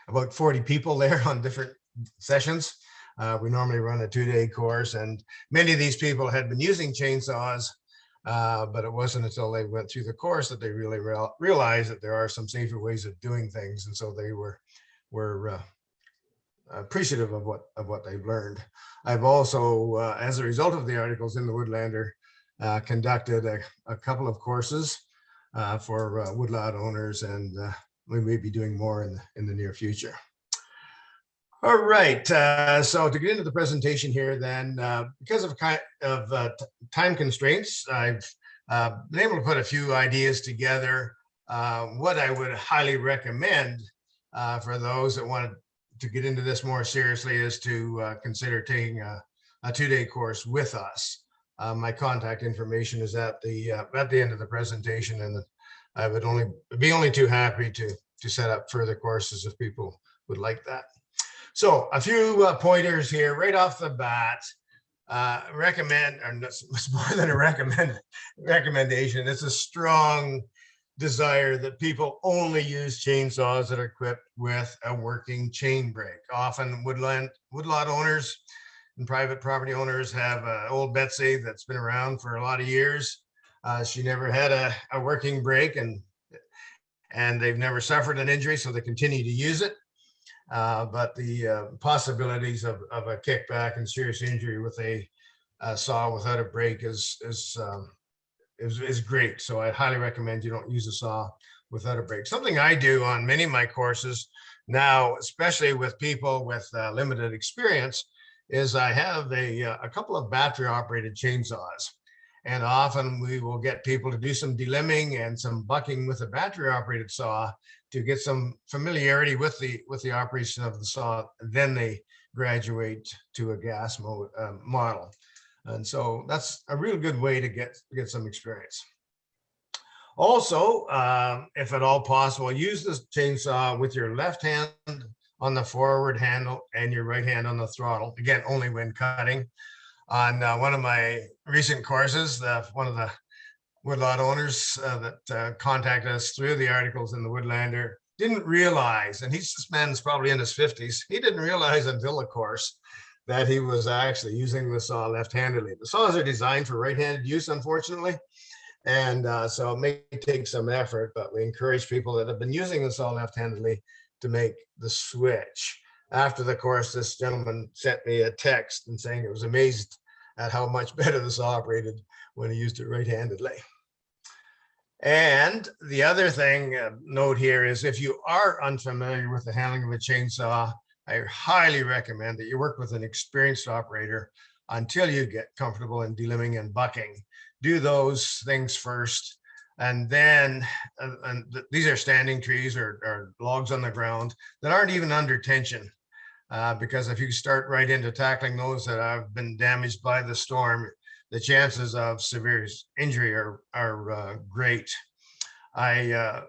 about 40 people there on different sessions. We normally run a 2-day course, and many of these people had been using chainsaws, but it wasn't until they went through the course that they really realized that there are some safer ways of doing things. And so they were appreciative of what they've learned. I've also, as a result of the articles in the Woodlander, conducted a couple of courses for woodlot owners, and we may be doing more in the near future. All right, so to get into the presentation here then, because of time constraints, I've been able to put a few ideas together. What I would highly recommend for those that want to get into this more seriously is to consider taking a 2-day course with us. My contact information is at the end of the presentation, and I would be too happy to set up further courses if people would like that. So a few pointers here right off the bat. Recommend, or it's more than a recommendation. It's a strong desire that people only use chainsaws that are equipped with a working chain brake. Often woodlot owners and private property owners have old Betsy that's been around for a lot of years. She never had a working brake, and they've never suffered an injury, so they continue to use it. But the possibilities of a kickback and serious injury with a saw without a brake is great. So I highly recommend you don't use a saw without a brake. Something I do on many of my courses now, especially with people with limited experience, is I have a couple of battery operated chainsaws. And often we will get people to do some delimbing and some bucking with a battery operated saw to get some familiarity with the operation of the saw. Then they graduate to a gas model. And so that's a real good way to get some experience. Also, if at all possible, use this chainsaw with your left hand on the forward handle and your right hand on the throttle. Again, only when cutting. On one of my recent courses, one of the woodlot owners that contacted us through the articles in the Woodlander didn't realize, and this man's probably in his 50s, he didn't realize until the course that he was actually using the saw left-handedly. The saws are designed for right-handed use, unfortunately, and so it may take some effort, but we encourage people that have been using the saw left-handedly to make the switch. After the course, this gentleman sent me a text and saying it was amazed at how much better the saw operated when he used it right-handedly. And the other thing, note here, is if you are unfamiliar with the handling of a chainsaw, I highly recommend that you work with an experienced operator until you get comfortable in delimbing and bucking. Do those things first. And then, these are standing trees or logs on the ground that aren't even under tension. Because if you start right into tackling those that have been damaged by the storm, the chances of severe injury are great. I, a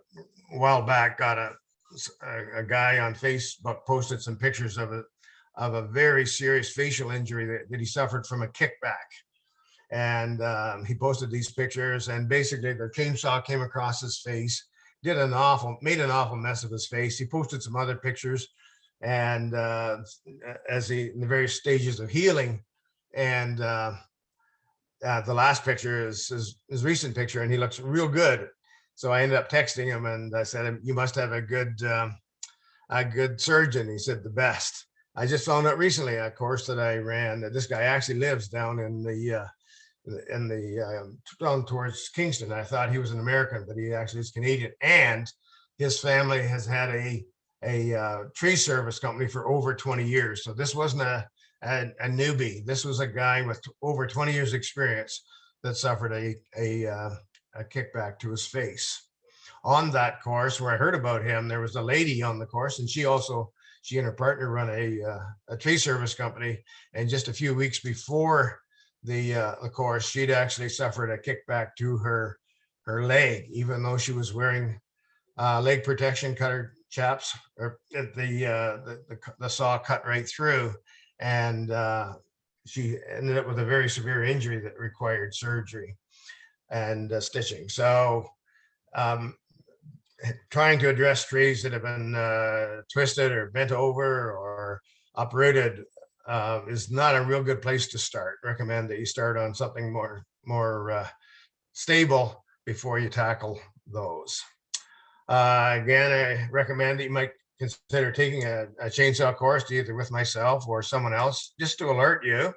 while back, got a guy on Facebook posted some pictures of a very serious facial injury that he suffered from a kickback. And he posted these pictures, and basically the chainsaw came across his face, made an awful mess of his face. He posted some other pictures, and as he in the various stages of healing, and the last picture is his recent picture, and he looks real good. So I ended up texting him, and I said, "You must have a good surgeon." He said, "The best." I just found out recently, a course that I ran, that this guy actually lives down down towards Kingston. I thought he was an American, but he actually is Canadian, and his family has had a tree service company for over 20 years. So this wasn't a newbie. This was a guy with over 20 years experience that suffered a kickback to his face. On that course, where I heard about him, there was a lady on the course, and she and her partner run a tree service company. And just a few weeks before the course, she'd actually suffered a kickback to her leg, even though she was wearing leg protection, cut chaps, or the saw cut right through, and she ended up with a very severe injury that required surgery and stitching. So trying to address trees that have been twisted or bent over or uprooted is not a real good place to start. Recommend that you start on something more stable before you tackle those. Again, I recommend that you might consider taking a chainsaw course, either with myself or someone else, just to alert you.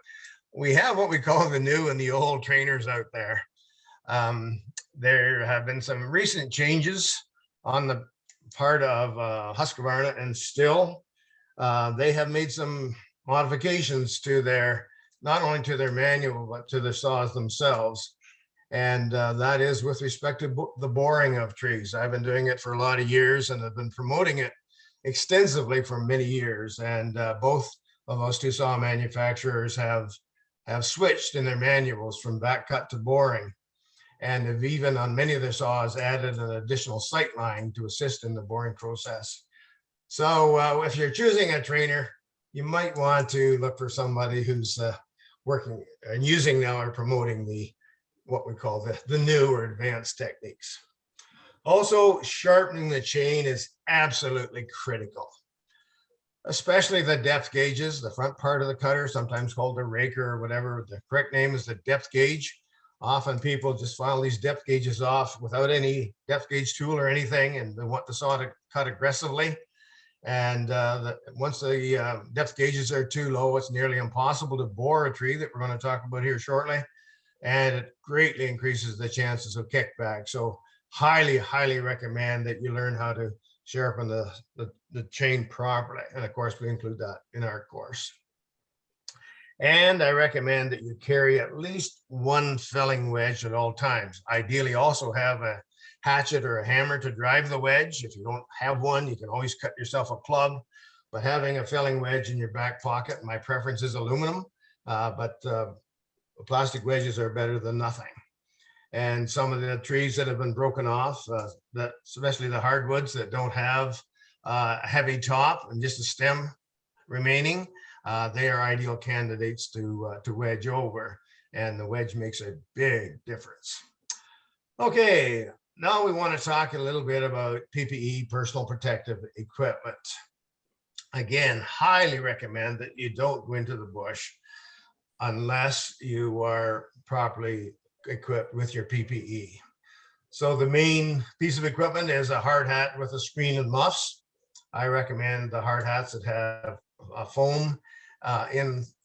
We have what we call the new and the old trainers out there. There have been some recent changes on the part of Husqvarna and Still. They have made some modifications to not only to their manual, but to the saws themselves. And that is with respect to the boring of trees. I've been doing it for a lot of years and have been promoting it extensively for many years. And both of those two saw manufacturers have switched in their manuals from back cut to boring, and have even on many of their saws added an additional sight line to assist in the boring process. So if you're choosing a trainer, you might want to look for somebody who's working and using now or promoting what we call the new or advanced techniques. Also, sharpening the chain is absolutely critical, especially the depth gauges, the front part of the cutter, sometimes called the raker or whatever. The correct name is the depth gauge. Often people just file these depth gauges off without any depth gauge tool or anything, and they want the saw to cut aggressively. And once the depth gauges are too low, it's nearly impossible to bore a tree that we're going to talk about here shortly. And it greatly increases the chances of kickback. So highly, highly recommend that you learn how to sharpen the chain properly. And of course, we include that in our course. And I recommend that you carry at least one felling wedge at all times. Ideally, also have a hatchet or a hammer to drive the wedge. If you don't have one, you can always cut yourself a club. But having a felling wedge in your back pocket, my preference is aluminum, but plastic wedges are better than nothing. And some of the trees that have been broken off, especially the hardwoods that don't have a heavy top and just a stem remaining, they are ideal candidates to wedge over, and the wedge makes a big difference. Okay, now we want to talk a little bit about PPE, personal protective equipment. Again, highly recommend that you don't go into the bush unless you are properly equipped with your PPE. So the main piece of equipment is a hard hat with a screen and muffs. I recommend the hard hats that have a foam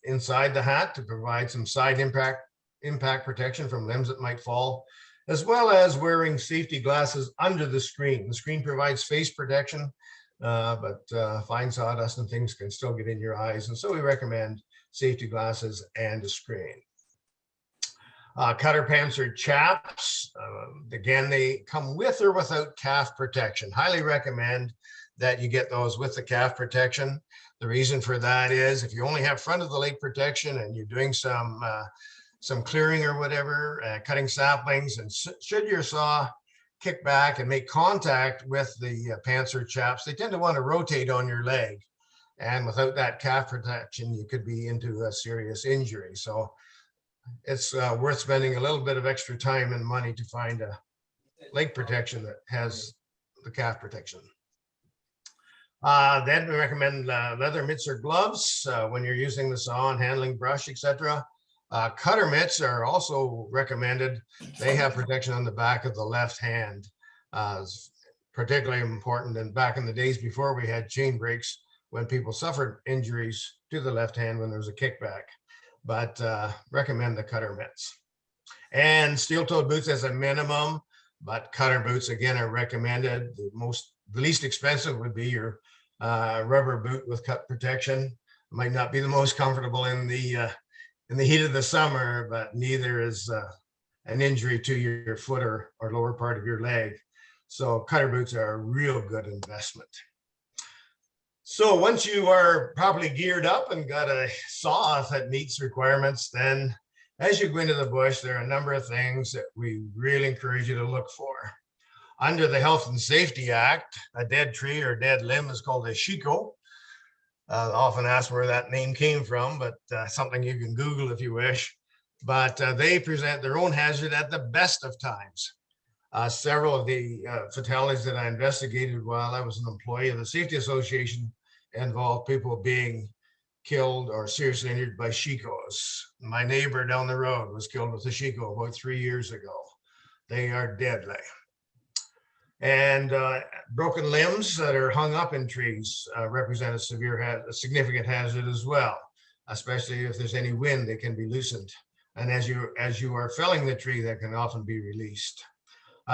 inside the hat to provide some side impact protection from limbs that might fall, as well as wearing safety glasses under the screen. The screen provides face protection, but fine sawdust and things can still get in your eyes. And so we recommend safety glasses and a screen. Cutter pants or chaps, again, they come with or without calf protection. Highly recommend that you get those with the calf protection. The reason for that is if you only have front of the leg protection and you're doing some clearing or whatever, cutting saplings, and should your saw kick back and make contact with the pants or chaps, they tend to want to rotate on your leg. And without that calf protection, you could be into a serious injury. So it's worth spending a little bit of extra time and money to find a leg protection that has the calf protection. Then we recommend leather mitts or gloves when you're using the saw and handling brush, etc. Cutter mitts are also recommended. They have protection on the back of the left hand. It's particularly important than back in the days before we had chain breaks, when people suffered injuries to the left hand when there was a kickback. But recommend the cutter mitts. And steel-toed boots as a minimum, but cutter boots again are recommended. The least expensive would be your rubber boot with cut protection. Might not be the most comfortable in the heat of the summer, but neither is an injury to your foot or lower part of your leg. So cutter boots are a real good investment. So once you are properly geared up and got a saw that meets requirements, then as you go into the bush, there are a number of things that we really encourage you to look for. Under the Health and Safety Act, a dead tree or dead limb is called a shiko. Often asked where that name came from, but something you can Google if you wish. But they present their own hazard at the best of times. Several of the fatalities that I investigated while I was an employee of the Safety Association involved people being killed or seriously injured by shikos. My neighbor down the road was killed with a shiko about 3 years ago. They are deadly. And broken limbs that are hung up in trees represent a significant hazard as well, especially if there's any wind, they can be loosened. And as you are felling the tree, that can often be released.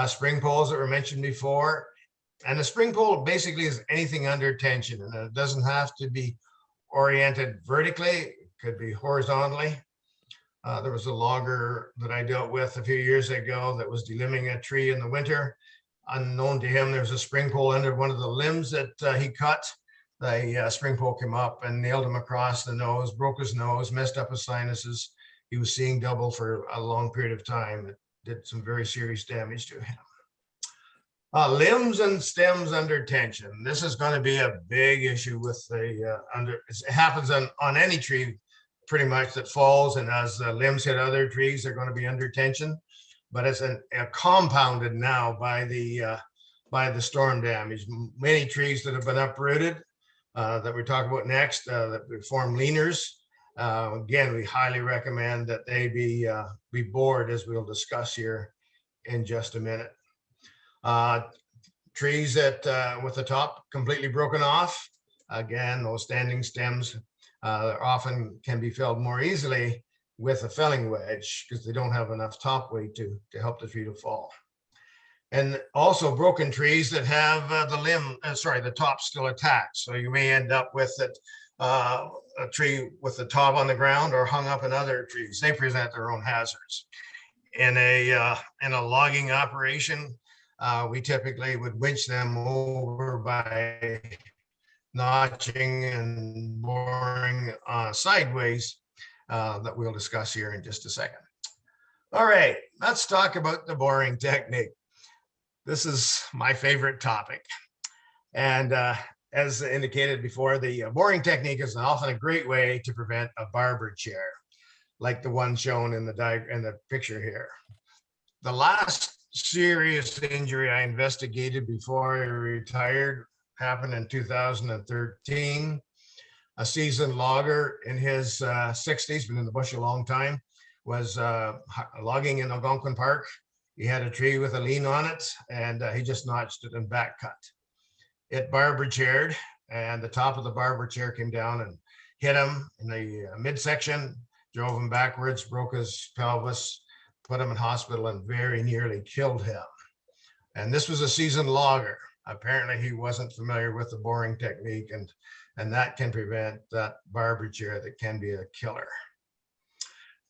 Spring poles that were mentioned before, and a spring pole basically is anything under tension, and it doesn't have to be oriented vertically, it could be horizontally. There was a logger that I dealt with a few years ago that was delimbing a tree in the winter. Unknown to him, there was a spring pole under one of the limbs that he cut. The spring pole came up and nailed him across the nose, broke his nose, messed up his sinuses. He was seeing double for a long period of time. It did some very serious damage to him. Limbs and stems under tension. This is going to be a big issue with the it happens on any tree pretty much that falls, and as the limbs hit other trees, they're going to be under tension. But it's compounded now by the storm damage. Many trees that have been uprooted that we talk about next that form leaners. Again, we highly recommend that they be bored, as we'll discuss here in just a minute. Trees that with the top completely broken off, again, those standing stems often can be felled more easily with a felling wedge because they don't have enough top weight to help the tree to fall. And also broken trees that have the top still attached. So you may end up with a tree with the top on the ground or hung up in other trees. They present their own hazards. In a logging operation, we typically would winch them over by notching and boring sideways that we'll discuss here in just a second. All right, let's talk about the boring technique. This is my favorite topic. And as indicated before, the boring technique is often a great way to prevent a barber chair, like the one shown in the picture here. The last serious injury I investigated before I retired happened in 2013. A seasoned logger in his 60s, been in the bush a long time, was logging in Algonquin Park. He had a tree with a lean on it, and he just notched it and back cut. It barber chaired, and the top of the barber chair came down and hit him in the midsection, drove him backwards, broke his pelvis, put him in hospital, and very nearly killed him. And this was a seasoned logger. Apparently he wasn't familiar with the boring technique, and that can prevent that barber chair that can be a killer.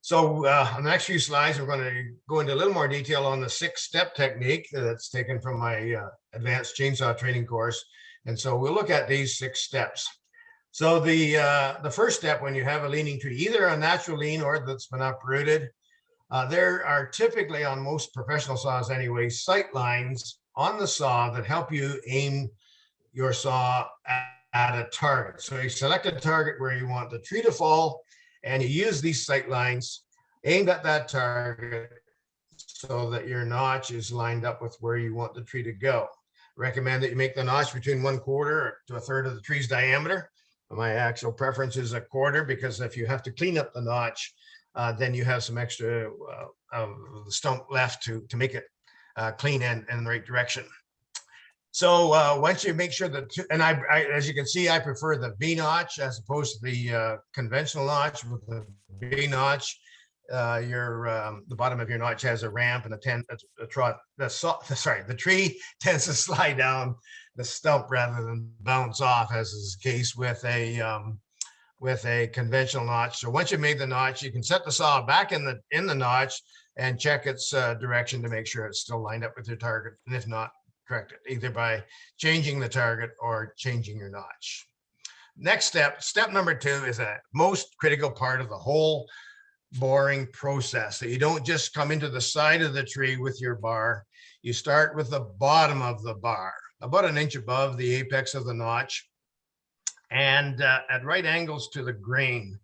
So on the next few slides, we're going to go into a little more detail on the 6-step technique that's taken from my advanced chainsaw training course. And so we'll look at these 6 steps. So the first step, when you have a leaning tree, either a natural lean or that's been uprooted, there are typically, on most professional saws anyway, sight lines on the saw that help you aim your saw at a target. So you select a target where you want the tree to fall, and you use these sight lines aimed at that target so that your notch is lined up with where you want the tree to go. Recommend that you make the notch between 1/4 to 1/3 of the tree's diameter. My actual preference is 1/4, because if you have to clean up the notch, then you have some extra stump left to make it clean and in the right direction. So once you make sure that, and I, as you can see, I prefer the V notch as opposed to the conventional notch. With the V notch, the bottom of your notch has a ramp and the tree tends to slide down the stump rather than bounce off, as is the case with a conventional notch. So once you've made the notch, you can set the saw back in the notch and check its direction to make sure it's still lined up with your target. And if not, correct it either by changing the target or changing your notch. Next step number 2, is a most critical part of the whole boring process. So you don't just come into the side of the tree with your bar. You start with the bottom of the bar, about an inch above the apex of the notch, and at right angles to the grain.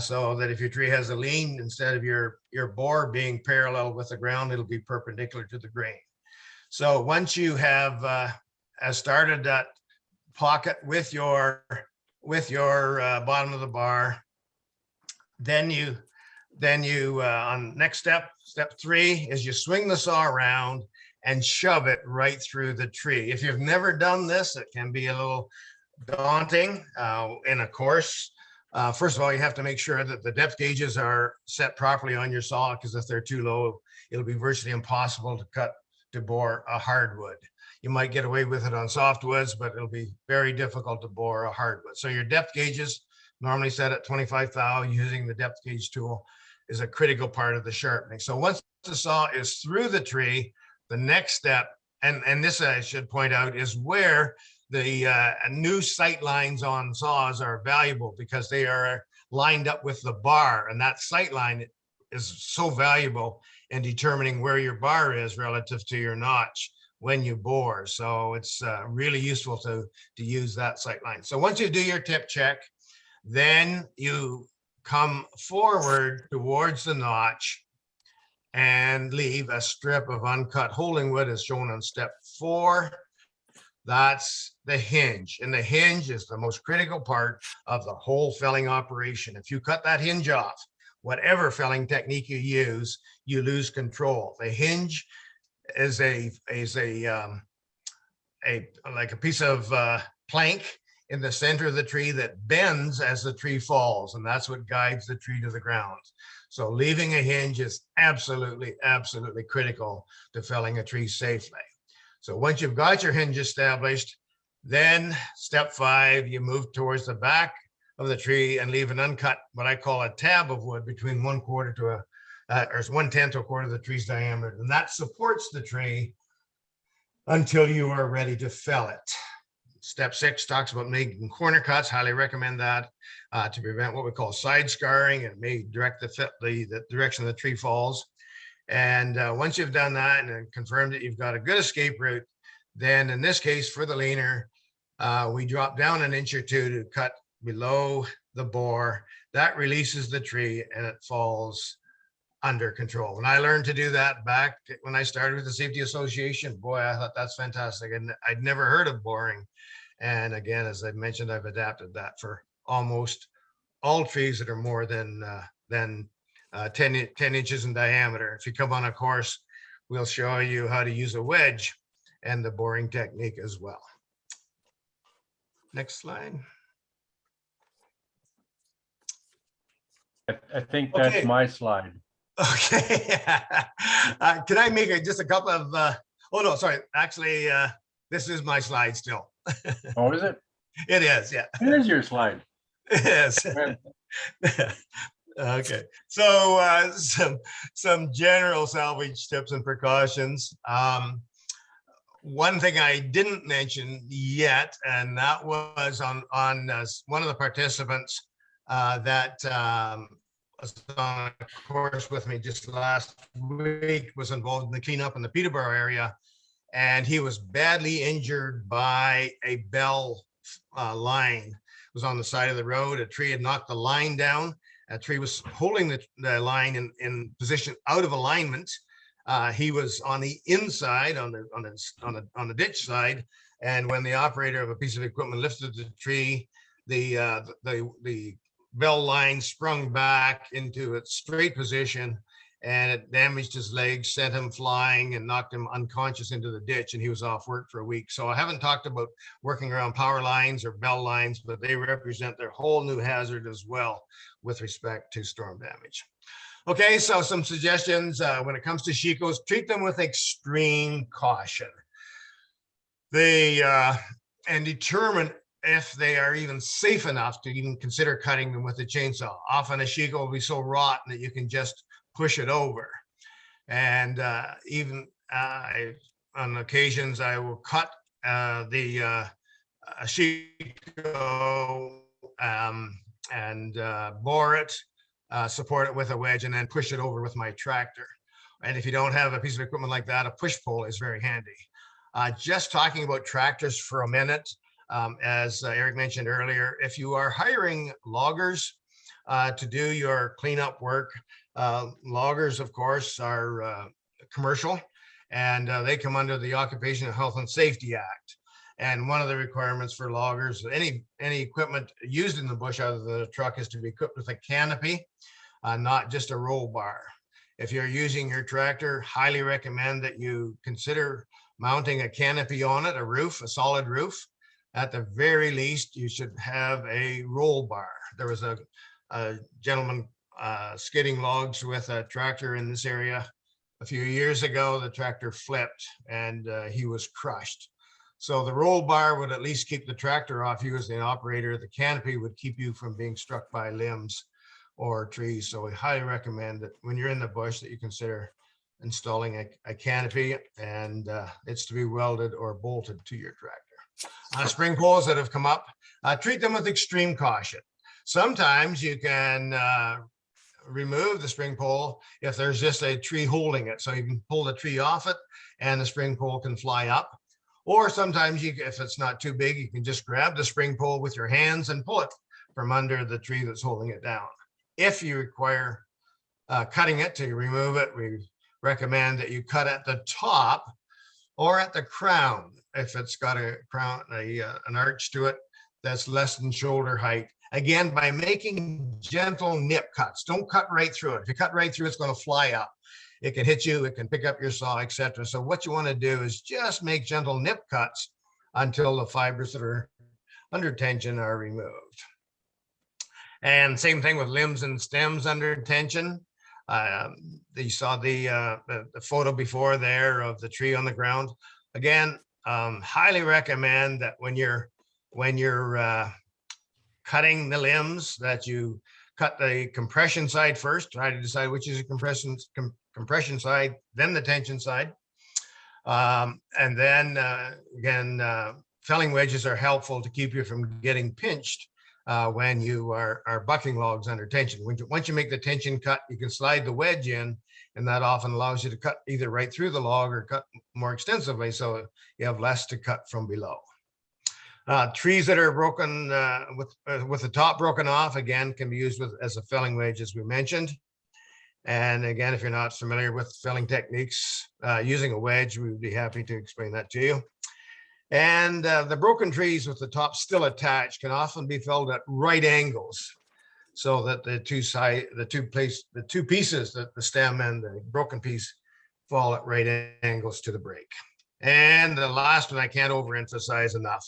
So that if your tree has a lean, instead of your bore being parallel with the ground, it'll be perpendicular to the grain. So once you have started that pocket with your bottom of the bar, then you on next step 3 is you swing the saw around and shove it right through the tree. If you've never done this, it can be a little daunting in a course. First of all, you have to make sure that the depth gauges are set properly on your saw, because if they're too low, it'll be virtually impossible to bore a hardwood. You might get away with it on softwoods, but it'll be very difficult to bore a hardwood. So your depth gauges, normally set at 25 thou, using the depth gauge tool, is a critical part of the sharpening. So once the saw is through the tree, the next step, and this I should point out, is where the new sight lines on saws are valuable, because they are lined up with the bar, and that sight line is so valuable in determining where your bar is relative to your notch when you bore. So it's really useful to use that sight line. So once you do your tip check, then you come forward towards the notch and leave a strip of uncut holding wood as shown on step 4. That's the hinge, and the hinge is the most critical part of the whole felling operation. If you cut that hinge off, whatever felling technique you use, you lose control. The hinge is like a piece of plank in the center of the tree that bends as the tree falls, and that's what guides the tree to the ground. So leaving a hinge is absolutely critical to felling a tree safely. So once you've got your hinge established, then step 5, you move towards the back of the tree and leave an uncut, what I call a tab of wood, between 1/4 to or 1/10 to 1/4 of the tree's diameter. And that supports the tree until you are ready to fell it. Step 6 talks about making corner cuts. Highly recommend that to prevent what we call side scarring, and may direct the direction the tree falls. And once you've done that and confirmed that you've got a good escape route, then in this case for the leaner, we drop down an inch or 2 to cut below the bore. That releases the tree and it falls under control. And I learned to do that back when I started with the Safety Association. Boy, I thought that's fantastic. And I'd never heard of boring. And again, as I mentioned, I've adapted that for almost all trees that are more than 10 inches in diameter. If you come on a course, we'll show you how to use a wedge and the boring technique as well. Next slide. I think that's Okay. my slide. Okay. Can I make just a couple of, oh no, sorry. Actually, this is my slide still. Oh, is it? It is, yeah. Here's your slide. Yes. Okay. So some general salvage tips and precautions. One thing I didn't mention yet, and that was on one of the participants that was on a course with me just last week, was involved in the cleanup in the Peterborough area, and he was badly injured by a bell line. It was on the side of the road. A tree had knocked the line down. A tree was holding the line in position out of alignment. He was on the inside, on the ditch side, and when the operator of a piece of equipment lifted the tree, the bell line sprung back into its straight position, and it damaged his legs, sent him flying, and knocked him unconscious into the ditch, and he was off work for a week. So I haven't talked about working around power lines or bell lines, but they represent their whole new hazard as well with respect to storm damage. Okay, so some suggestions when it comes to shikos: treat them with extreme caution. And determine if they are even safe enough to even consider cutting them with a chainsaw. Often a shiko will be so rotten that you can just push it over. And even on occasions, I will cut the shiko and bore it support it with a wedge, and then push it over with my tractor. And if you don't have a piece of equipment like that, a push pole is very handy. Just talking about tractors for a minute, as Eric mentioned earlier, if you are hiring loggers to do your cleanup work, loggers, of course, are commercial, and they come under the Occupational Health and Safety Act. And one of the requirements for loggers, any equipment used in the bush out of the truck, is to be equipped with a canopy, not just a roll bar. If you're using your tractor, highly recommend that you consider mounting a canopy on it, a roof, a solid roof. At the very least, you should have a roll bar. There was a gentleman skidding logs with a tractor in this area a few years ago. The tractor flipped and he was crushed. So the roll bar would at least keep the tractor off you as the operator. The canopy would keep you from being struck by limbs or trees. So we highly recommend that when you're in the bush that you consider installing a canopy, and it's to be welded or bolted to your tractor. Spring poles that have come up, treat them with extreme caution. Sometimes you can remove the spring pole if there's just a tree holding it. So you can pull the tree off it and the spring pole can fly up. Or sometimes you, if it's not too big, you can just grab the spring pole with your hands and pull it from under the tree that's holding it down. If you require cutting it to remove it, we recommend that you cut at the top or at the crown. If it's got a crown, an arch to it that's less than shoulder height. Again, by making gentle nip cuts. Don't cut right through it. If you cut right through, it's going to fly up. It can hit you, it can pick up your saw, etc. So what you want to do is just make gentle nip cuts until the fibers that are under tension are removed. And same thing with limbs and stems under tension. You saw the photo before there of the tree on the ground. Again, highly recommend that when you're cutting the limbs, that you cut the compression side first. Try to decide which is a compression side, then the tension side. And then again, felling wedges are helpful to keep you from getting pinched when you are bucking logs under tension. Once you make the tension cut, you can slide the wedge in, and that often allows you to cut either right through the log or cut more extensively, so you have less to cut from below. Trees that are broken with the top broken off, again, can be used as a felling wedge, as we mentioned. And again, if you're not familiar with felling techniques, using a wedge, we would be happy to explain that to you. And the broken trees with the top still attached can often be felled at right angles, so that the two pieces, the stem and the broken piece, fall at right angles to the break. And the last one I can't overemphasize enough.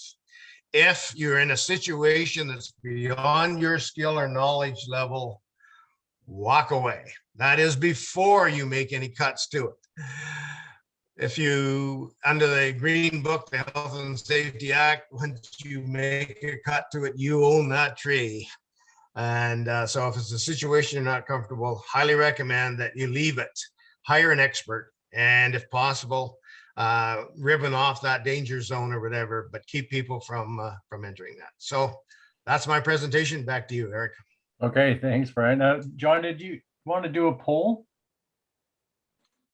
If you're in a situation that's beyond your skill or knowledge level, walk away. That is before you make any cuts to it. If you, under the Green Book, the Health and Safety Act, once you make a cut to it, you own that tree. And so if it's a situation you're not comfortable, highly recommend that you leave it, hire an expert, and if possible, ribbon off that danger zone or whatever, but keep people from entering that. So that's my presentation. Back to you, Eric. Okay, thanks, Brian. John, did you want to do a poll?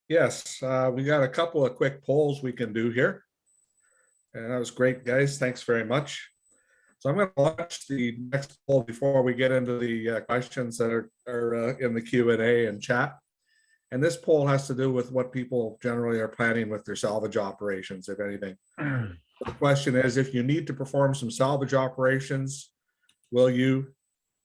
Yes, we got a couple of quick polls we can do here. And that was great, guys. Thanks very much. So I'm going to launch the next poll before we get into the questions that are in the Q&A and chat. And this poll has to do with what people generally are planning with their salvage operations, if anything. The question is, if you need to perform some salvage operations, will you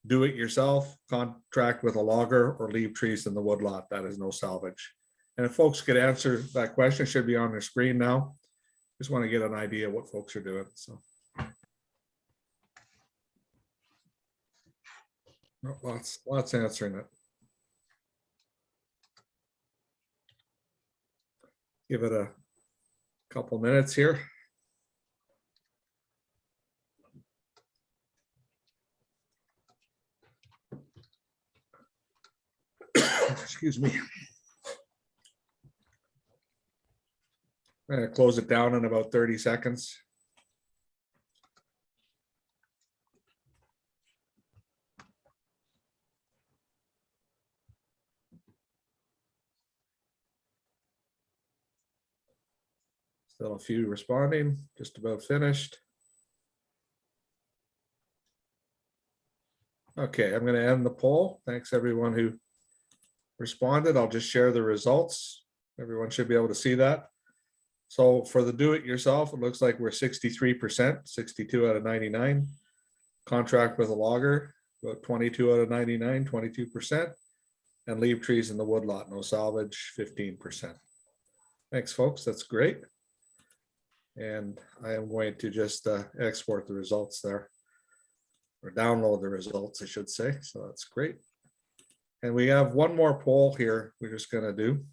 do it yourself, contract with a logger, or leave trees in the woodlot? That is no salvage. And if folks could answer that question, it should be on their screen now. Just want to get an idea of what folks are doing. So lots answering it. Give it a couple minutes here. Excuse me. I'm going to close it down in about 30 seconds. Still a few responding, just about finished. Okay, I'm going to end the poll. Thanks everyone who responded. I'll just share the results. Everyone should be able to see that. So for the do-it-yourself, it looks like we're 63%, 62 out of 99. Contract with a logger, about 22 out of 99, 22%. And leave trees in the woodlot, no salvage, 15%. Thanks, folks. That's great. And I am going to just export the results there, or download the results, I should say. So that's great. And we have one more poll here we're just going to do.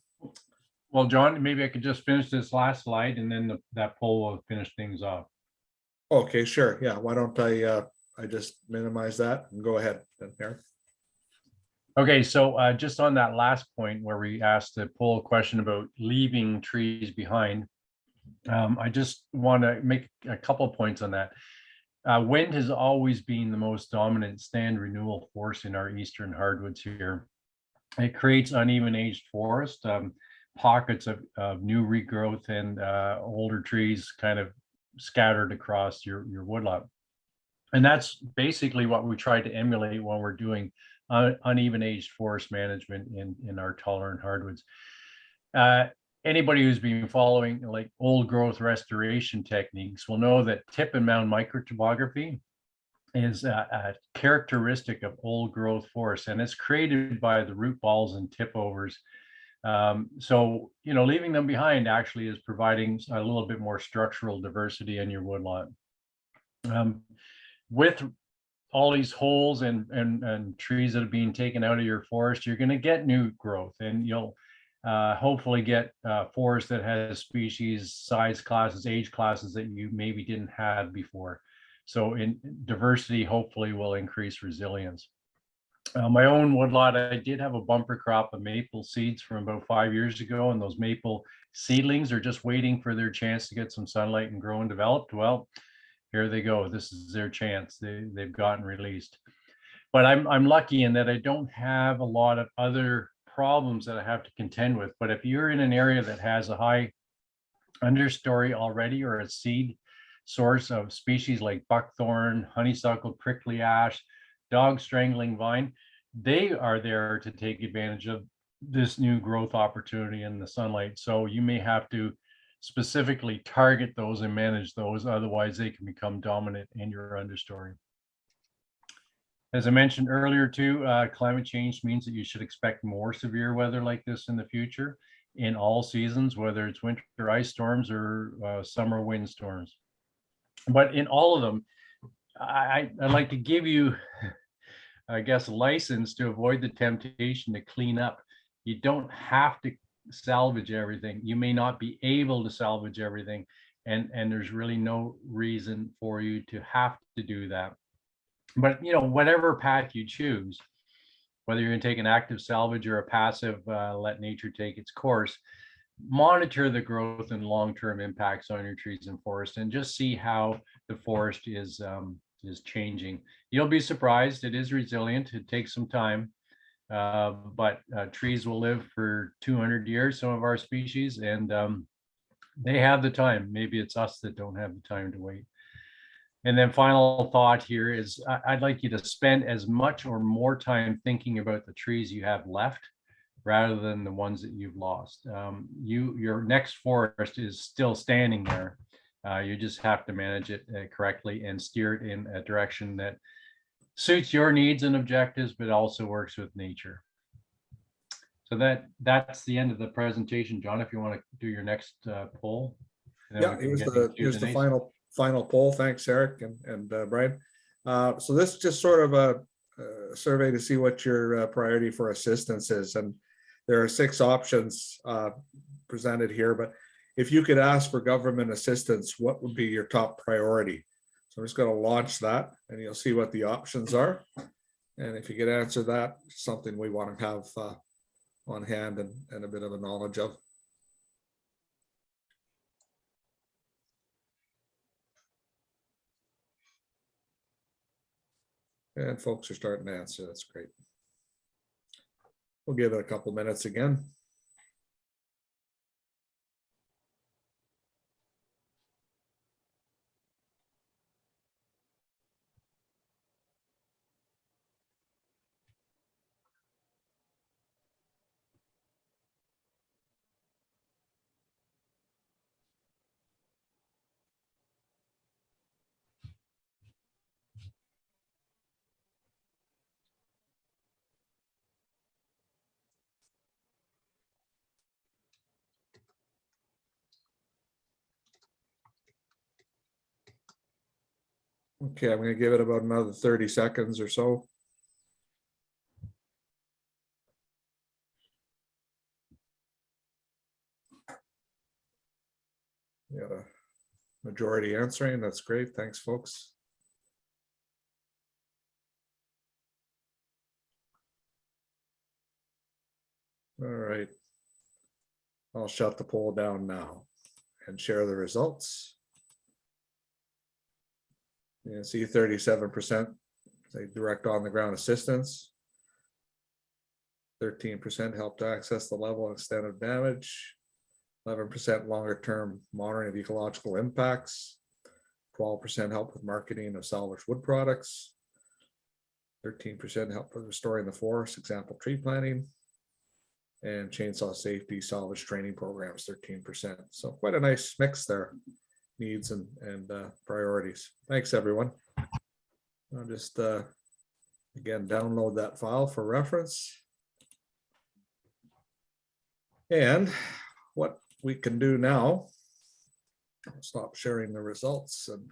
Well, John, maybe I could just finish this last slide and then that poll will finish things off. Okay, sure. Yeah, why don't I just minimize that and go ahead then, Eric. Okay, so just on that last point where we asked the poll question about leaving trees behind, I just want to make a couple points on that. Wind has always been the most dominant stand renewal force in our eastern hardwoods here. It creates uneven aged forest, pockets of new regrowth and older trees kind of scattered across your woodlot. And that's basically what we try to emulate when we're doing uneven aged forest management in our tolerant hardwoods. Anybody who's been following like old growth restoration techniques will know that tip and mound microtopography is a characteristic of old growth forests, and it's created by the root balls and tip overs. So, you know, leaving them behind actually is providing a little bit more structural diversity in your woodlot. With all these holes and trees that are being taken out of your forest, you're going to get new growth, and you'll hopefully get forest that has species, size classes, age classes that you maybe didn't have before. So in diversity hopefully will increase resilience. My own woodlot, I did have a bumper crop of maple seeds from about 5 years ago, and those maple seedlings are just waiting for their chance to get some sunlight and grow and develop. Well, here they go. This is their chance. They've gotten released. But I'm lucky in that I don't have a lot of other problems that I have to contend with. But if you're in an area that has a high understory already, or a seed source of species like buckthorn, honeysuckle, prickly ash, dog strangling vine, they are there to take advantage of this new growth opportunity in the sunlight. So you may have to specifically target those and manage those, otherwise they can become dominant in your understory. As I mentioned earlier too, climate change means that you should expect more severe weather like this in the future in all seasons, whether it's winter ice storms or summer wind storms. But in all of them, I'd like to give you, I guess, license to avoid the temptation to clean up. You don't have to salvage everything. You may not be able to salvage everything, and there's really no reason for you to have to do that. But you know, whatever path you choose, whether you're going to take an active salvage or a passive let nature take its course, monitor the growth and long-term impacts on your trees and forest, and just see how the forest is changing. You'll be surprised. It is resilient. It takes some time, but trees will live for 200 years, some of our species, and they have the time. Maybe it's us that don't have the time to wait. And then final thought here is I'd like you to spend as much or more time thinking about the trees you have left rather than the ones that you've lost. Your next forest is still standing there. You just have to manage it correctly and steer it in a direction that suits your needs and objectives, but also works with nature. So that's the end of the presentation. John, if you want to do your next poll. Yeah, here's the final poll. Thanks, Eric and Brian. So this is just sort of a survey to see what your priority for assistance is. And there are 6 options presented here, but if you could ask for government assistance, what would be your top priority? So I'm just going to launch that and you'll see what the options are. And if you could answer that, something we want to have on hand and a bit of a knowledge of. And folks are starting to answer. That's great. We'll give it a couple minutes again. Okay, I'm gonna give it about another 30 seconds or so. Got a majority answering. That's great. Thanks, folks. All right. I'll shut the poll down now and share the results. You can see 37% say direct on the ground assistance. 13% help to access the level and extent of damage. 11% longer term monitoring of ecological impacts. 12% help with marketing of salvaged wood products. 13% help with restoring the forest, example tree planting. And chainsaw safety salvage training programs, 13%. So quite a nice mix there, needs and priorities. Thanks, everyone. I'll just again download that file for reference. And what we can do now, I'll stop sharing the results and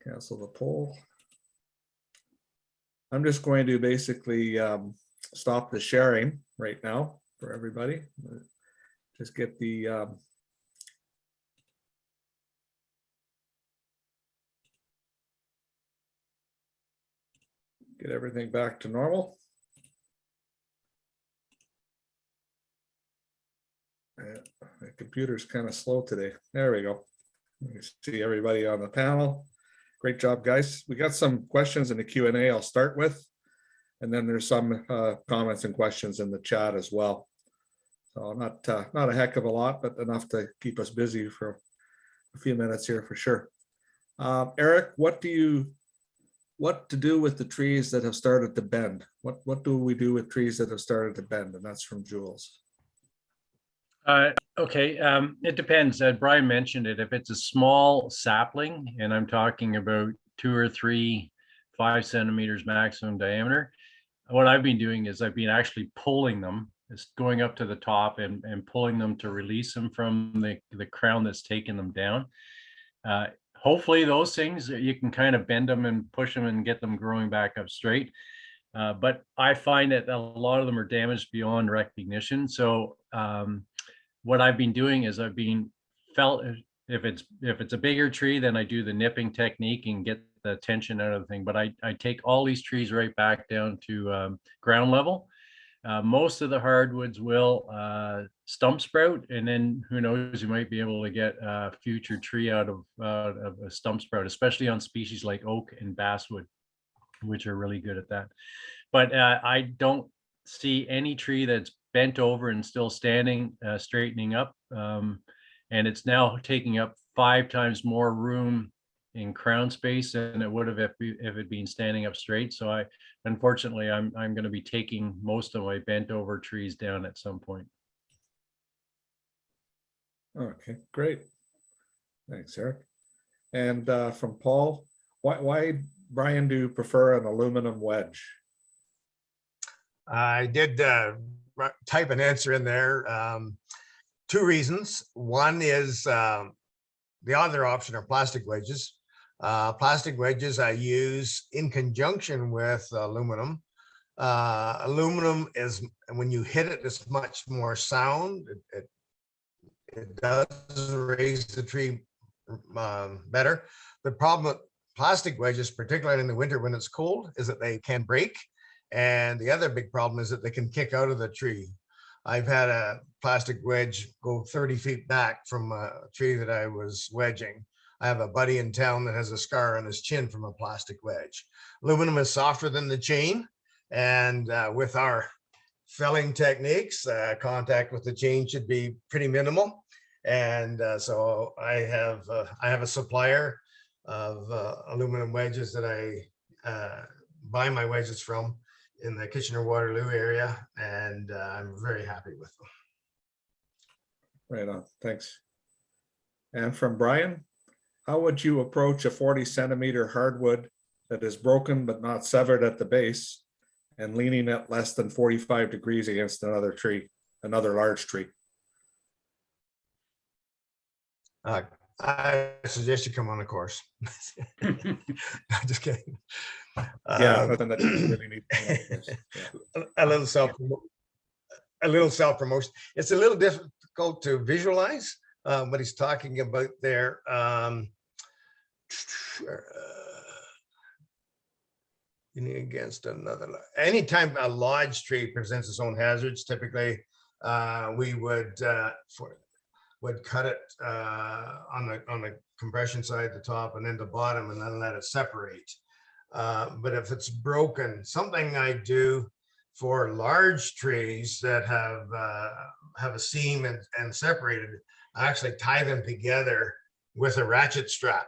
cancel the poll. I'm just going to basically stop the sharing right now for everybody. Just get the get everything back to normal. My computer's kind of slow today. There we go. You see everybody on the panel. Great job, guys. We got some questions in the Q&A I'll start with. And then there's some comments and questions in the chat as well. So not a heck of a lot, but enough to keep us busy for a few minutes here for sure. Eric, what to do with the trees that have started to bend? What do we do with trees that have started to bend? And that's from Jules. Okay, it depends. Brian mentioned it. If it's a small sapling, and I'm talking about 2 or 3, 5 centimeters maximum diameter, what I've been doing is I've been actually pulling them, just going up to the top and pulling them to release them from the crown that's taking them down. Hopefully those things, you can kind of bend them and push them and get them growing back up straight. But I find that a lot of them are damaged beyond recognition. So what I've been doing is I've been if it's a bigger tree, then I do the nipping technique and get the tension out of the thing. But I take all these trees right back down to ground level. Most of the hardwoods will stump sprout, and then who knows, you might be able to get a future tree out of a stump sprout, especially on species like oak and basswood, which are really good at that. But I don't see any tree that's bent over and still standing, straightening up. And it's now taking up 5 times more room in crown space than it would have if it been standing up straight. So unfortunately, I'm going to be taking most of my bent over trees down at some point. Okay, great. Thanks, Eric. And from Paul, why, Brian, do you prefer an aluminum wedge? I did type an answer in there. 2 reasons. One is the other option are plastic wedges. Plastic wedges I use in conjunction with aluminum. Aluminum is, when you hit it, it's much more sound. It does raise the tree better. The problem with plastic wedges, particularly in the winter when it's cold, is that they can break. And the other big problem is that they can kick out of the tree. I've had a plastic wedge go 30 feet back from a tree that I was wedging. I have a buddy in town that has a scar on his chin from a plastic wedge. Aluminum is softer than the chain, and with our felling techniques, contact with the chain should be pretty minimal. And so I have a supplier of aluminum wedges that I buy my wedges from in the Kitchener-Waterloo area, and I'm very happy with them. Right on, thanks. And from Brian, how would you approach a 40 centimeter hardwood that is broken but not severed at the base and leaning at less than 45 degrees against another tree, another large tree? I suggest you come on a course. I'm just kidding. Yeah, that's something that you really need to know, of course. Yeah. A little self promotion. It's a little difficult to visualize what he's talking about there. Against another. Anytime a large tree presents its own hazards, typically we would cut it on the compression side, the top, and then the bottom, and then let it separate. But if it's broken, something I do for large trees that have a seam and separated, I actually tie them together with a ratchet strap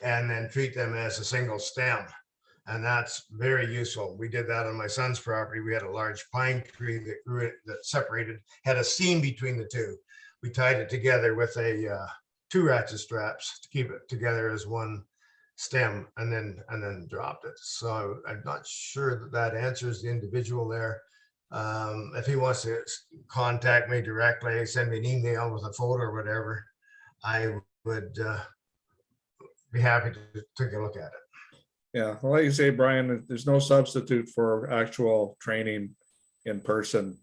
and then treat them as a single stem. And that's very useful. We did that on my son's property. We had a large pine tree that grew that separated, had a seam between the two. We tied it together with two ratchet straps to keep it together as one stem, and then dropped it. So I'm not sure that answers the individual there. If he wants to contact me directly, send me an email with a photo or whatever, I would be happy to take a look at it. Yeah, well, like you say, Brian, there's no substitute for actual training in person.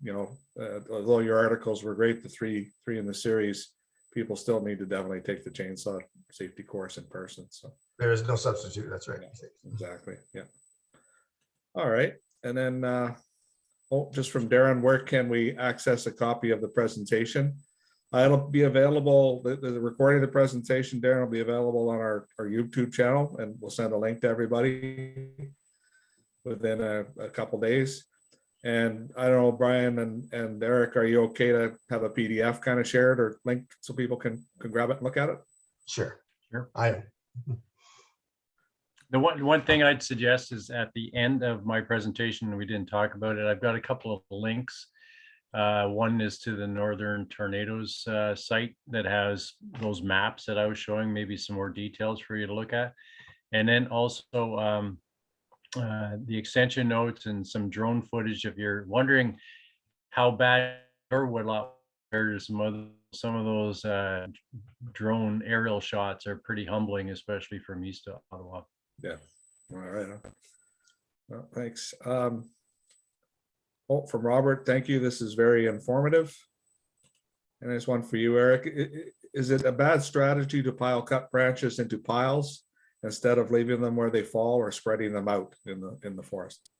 Although your articles were great, the three in the series, people still need to definitely take the chainsaw safety course in person. So there is no substitute. That's right. Yeah, exactly. Yeah. All right, and then just from Darren, where can we access a copy of the presentation? It'll be available, the recording of the presentation, Darren, will be available on our YouTube channel, and we'll send a link to everybody within a couple days. And I don't know, Brian and Eric, are you okay to have a PDF kind of shared or linked so people can grab it and look at it? Sure. The one thing I'd suggest is at the end of my presentation, we didn't talk about it, I've got a couple of links. One is to the Northern Tornadoes site that has those maps that I was showing, maybe some more details for you to look at. And then also the extension notes and some drone footage if you're wondering how bad your woodlot compared to some of those drone aerial shots are pretty humbling, especially from east of Ottawa. Yeah. All right. Well, thanks. From Robert, thank you. This is very informative. And there's one for you, Eric. Is it a bad strategy to pile cut branches into piles instead of leaving them where they fall or spreading them out in the forest?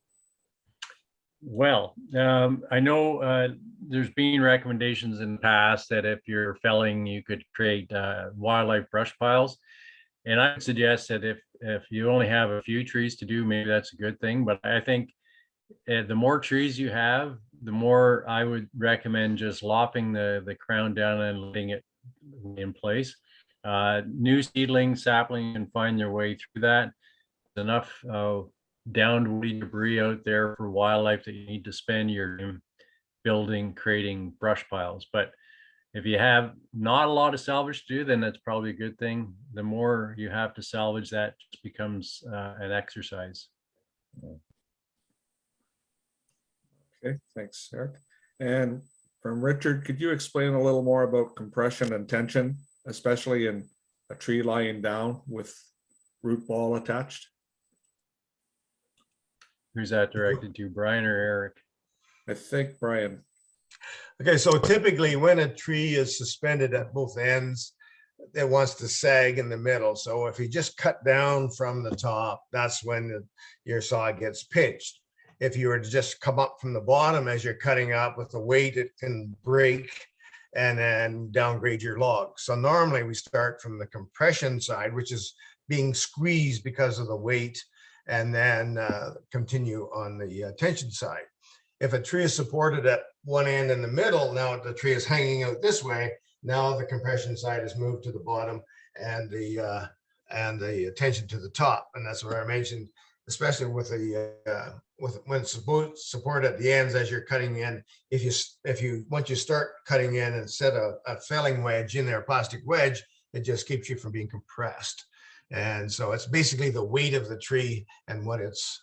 Well, I know there's been recommendations in the past that if you're felling, you could create wildlife brush piles. And I would suggest that if you only have a few trees to do, maybe that's a good thing. But I think the more trees you have, the more I would recommend just lopping the crown down and letting it in place. New seedlings, saplings can find their way through that. There's enough downed woody debris out there for wildlife that you need to spend your time creating brush piles. But if you have not a lot of salvage to do, then that's probably a good thing. The more you have to salvage, that just becomes an exercise. Okay, thanks, Eric. And from Richard, could you explain a little more about compression and tension, especially in a tree lying down with root ball attached? Who's that directed to, Brian or Eric? I think Brian. Okay, so typically when a tree is suspended at both ends, it wants to sag in the middle. So if you just cut down from the top, that's when your saw gets pinched. If you were to just come up from the bottom as you're cutting up with the weight, it can break and then downgrade your log. So normally we start from the compression side, which is being squeezed because of the weight, and then continue on the tension side. If a tree is supported at one end in the middle, now the tree is hanging out this way, now the compression side is moved to the bottom and the tension to the top. And that's where I mentioned, especially with the when support at the ends as you're cutting in, if you once you start cutting in and set a felling wedge in there, a plastic wedge, it just keeps you from being compressed. And so it's basically the weight of the tree and what it's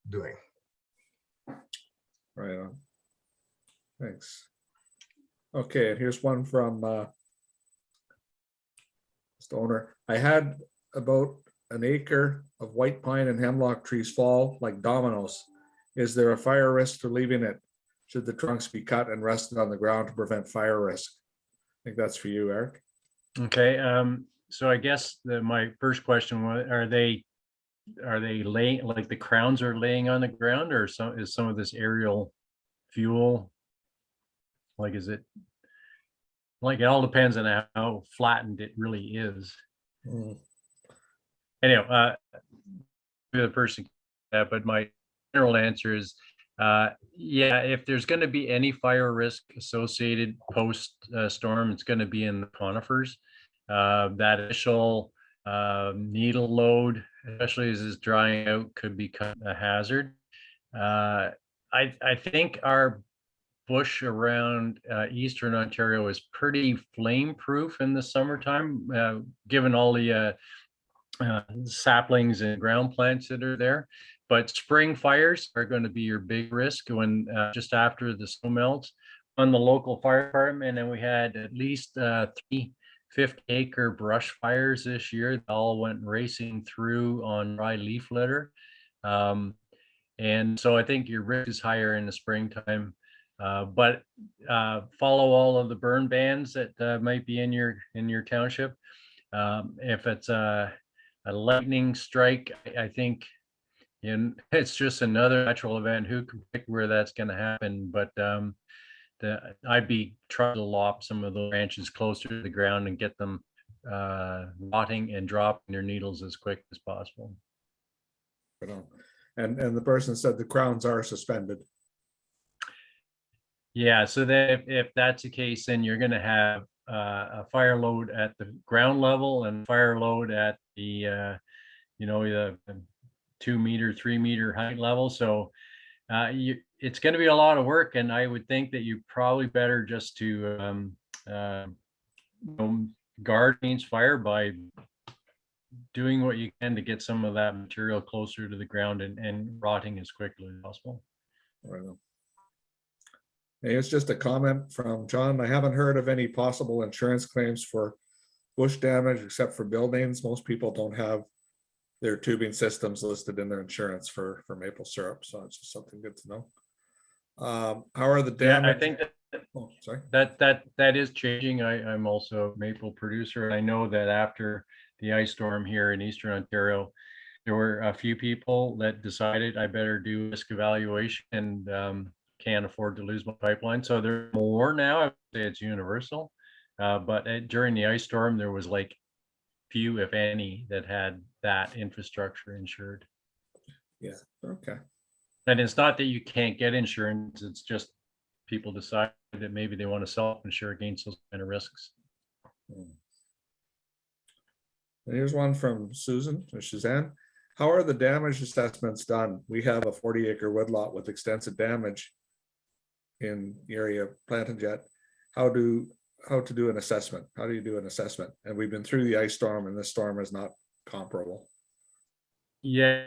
doing. Right on. Thanks. Okay, and here's one from Stoner. I had about an acre of white pine and hemlock trees fall like dominoes. Is there a fire risk for leaving it? Should the trunks be cut and rested on the ground to prevent fire risk? I think that's for you, Eric. Okay, so I guess my first question was, are they laying, like the crowns are laying on the ground, or is some of this aerial fuel? Like, is it, like, it all depends on how flattened it really is. Mm. Anyway, the person, but my general answer is, yeah, if there's going to be any fire risk associated post storm, it's going to be in the conifers. That initial needle load, especially as it's drying out, could become a hazard. I think our bush around Eastern Ontario is pretty flame proof in the summertime, given all the saplings and ground plants that are there. But spring fires are going to be your big risk when just after the snow melts. On the local fire department, and we had at least 3 50-acre brush fires this year. They all went racing through on dry leaf litter. And so I think your risk is higher in the springtime. But follow all of the burn bans that might be in your township. If it's a lightning strike, I think, and it's just another natural event. Who can pick where that's going to happen? But I'd be trying to lop some of the branches closer to the ground and get them rotting and dropping their needles as quick as possible. And the person said the crowns are suspended. Yeah, so that if that's the case, then you're going to have a fire load at the ground level and fire load at the the 2 meter, 3 meter height level. So it's going to be a lot of work, and I would think that you probably better just to guard against fire by doing what you can to get some of that material closer to the ground and rotting as quickly as possible. Right. Hey, it's just a comment from John. I haven't heard of any possible insurance claims for bush damage except for buildings. Most people don't have their tubing systems listed in their insurance for maple syrup, so it's just something good to know. How are the damage? Yeah, I think sorry. That is changing. I'm also a maple producer. I know that after the ice storm here in Eastern Ontario, there were a few people that decided I better do risk evaluation and can't afford to lose my pipeline. So there's more now. I would say it's universal. But during the ice storm, there was like few, if any, that had that infrastructure insured. Yeah. Okay. And it's not that you can't get insurance. It's just people decide that maybe they want to self-insure against those kind of risks. Here's one from Susan or Suzanne. How are the damage assessments done? We have a 40-acre woodlot with extensive damage in the area planted yet. How to do an assessment? How do you do an assessment? And we've been through the ice storm, and this storm is not comparable. Yeah,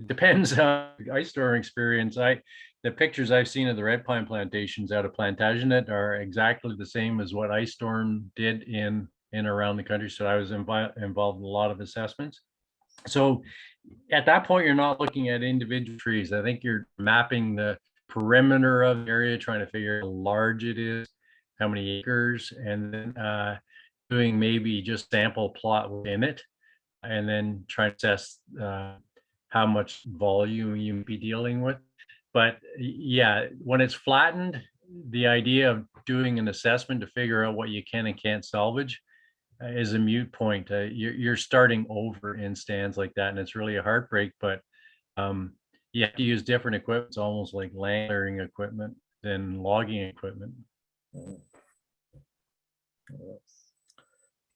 depends on ice storm experience. The pictures I've seen of the red pine plantations out of Plantagenet are exactly the same as what ice storm did in around the country. So I was involved in a lot of assessments. So at that point, you're not looking at individual trees. I think you're mapping the perimeter of the area, trying to figure out how large it is, how many acres, and then doing maybe just sample plot within it, and then try to assess how much volume you be dealing with. But yeah, when it's flattened, the idea of doing an assessment to figure out what you can and can't salvage is a moot point. You're starting over in stands like that, and it's really a heartbreak. But you have to use different equipment. It's almost like land clearing equipment than logging equipment.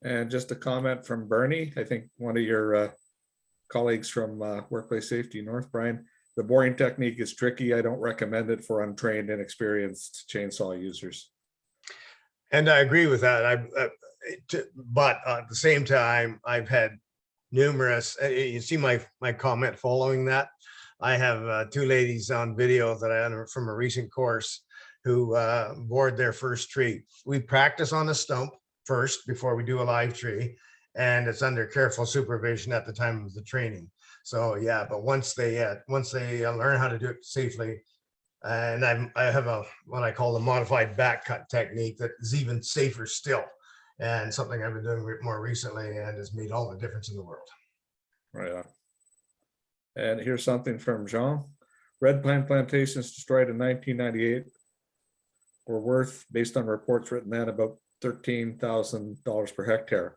And just a comment from Bernie, I think one of your colleagues from Workplace Safety North, Brian, the boring technique is tricky. I don't recommend it for untrained, inexperienced chainsaw users. And I agree with that. But at the same time, I've had numerous, you see my comment following that. I have 2 ladies on video that I under from a recent course who bored their first tree. We practice on a stump. first before we do a live tree, and it's under careful supervision at the time of the training. So yeah, but once they learn how to do it safely, and I have what I call the modified back cut technique that is even safer still, and something I've been doing more recently, and has made all the difference in the world. Right on. And here's something from Jean. Red pine plantations destroyed in 1998 were worth, based on reports written then, about $13,000 per hectare,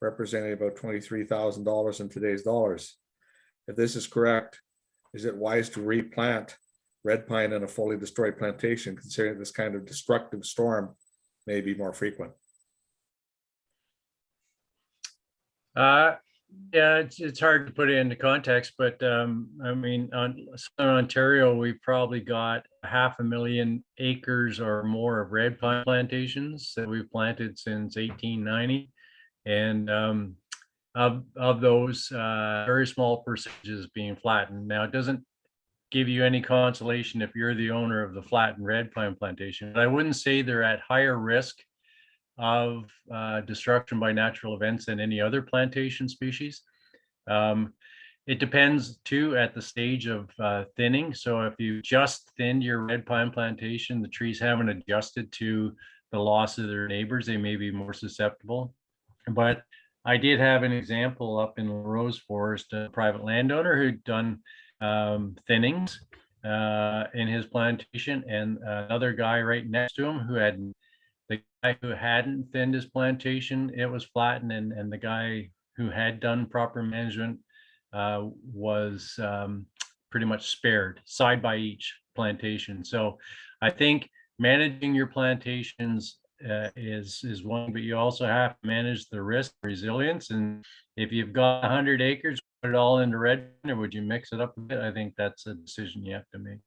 representing about $23,000 in today's dollars. If this is correct, is it wise to replant red pine in a fully destroyed plantation, considering this kind of destructive storm may be more frequent? Yeah, it's hard to put it into context, but I mean, on Southern Ontario, we've probably got 500,000 acres or more of red pine plantations that we've planted since 1890. And of those, very small percentages being flattened. Now, it doesn't give you any consolation if you're the owner of the flattened red pine plantation, but I wouldn't say they're at higher risk of destruction by natural events than any other plantation species. It depends too at the stage of thinning. So if you just thinned your red pine plantation, the trees haven't adjusted to the loss of their neighbors, they may be more susceptible. But I did have an example up in Rose Forest, a private landowner who'd done thinnings in his plantation, and another guy right next to him who had, the guy who hadn't thinned his plantation, it was flattened, and the guy who had done proper management was pretty much spared, side by each plantation. So I think managing your plantations is one, but you also have to manage the risk, resilience. And if you've got 100 acres, put it all into red, or would you mix it up a bit? I think that's a decision you have to make.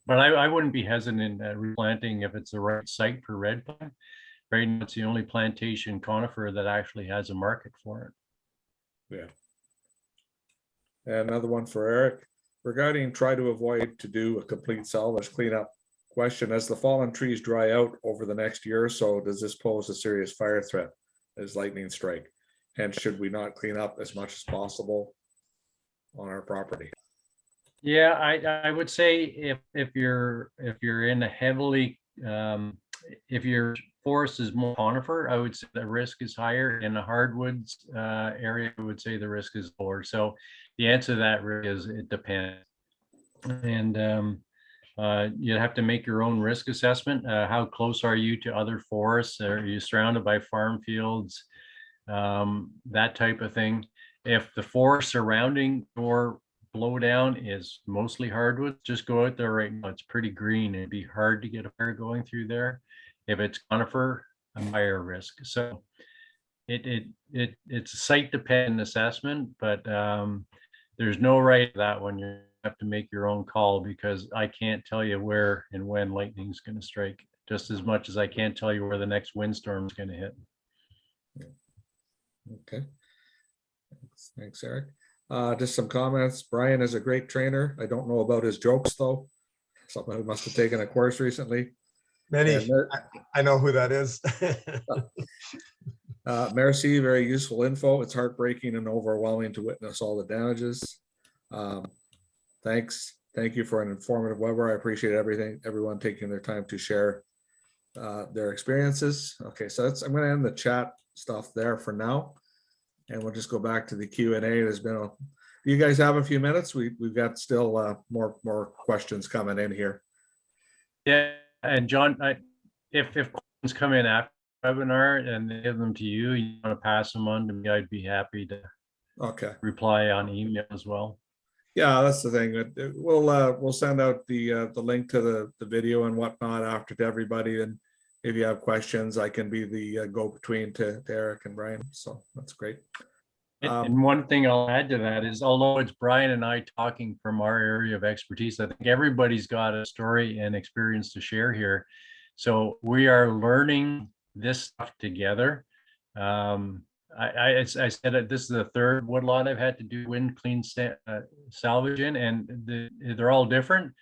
But I wouldn't be hesitant at replanting if it's the right site for red pine. Right now, it's the only plantation conifer that actually has a market for it. Yeah. And another one for Eric. Regarding try to avoid to do a complete salvage cleanup question, as the fallen trees dry out over the next year or so, does this pose a serious fire threat as lightning strike? Hence, should we not clean up as much as possible on our property? Yeah, I would say if you're in a heavily if your forest is more conifer, I would say the risk is higher. In the hardwoods area, I would say the risk is lower. So the answer to that really is it depends. And you have to make your own risk assessment. How close are you to other forests? Are you surrounded by farm fields? That type of thing. If the forest surrounding your Blowdown is mostly hardwood, just go out there right now. It's pretty green. It'd be hard to get a fire going through there. If it's conifer, a higher risk. So it's a site dependent assessment, but there's no right to that one. You have to make your own call, because I can't tell you where and when lightning's going to strike, just as much as I can't tell you where the next windstorm is going to hit. Okay. Thanks, Eric. Just some comments. Brian is a great trainer. I don't know about his jokes though. Something who must have taken a course recently. Many, I know who that is. Merci, very useful info. It's heartbreaking and overwhelming to witness all the damages. Thanks. Thank you for an informative webinar. I appreciate everyone taking their time to share their experiences. Okay, so I'm going to end the chat stuff there for now, and we'll just go back to the Q&A. There's been you guys have a few minutes? We've got still more questions coming in here. Yeah, and John, if questions come in after the webinar and they give them to you, you want to pass them on to me, I'd be happy to reply on email as well. Yeah, that's the thing. We'll send out the link to the video and whatnot after to everybody, and if you have questions, I can be the go-between to Eric and Brian. So that's great. And one thing I'll add to that is, although it's Brian and I talking from our area of expertise, I think everybody's got a story and experience to share here. So we are learning this stuff together. I said that this is the third woodlot I've had to do wind clean salvage in, and they're all different.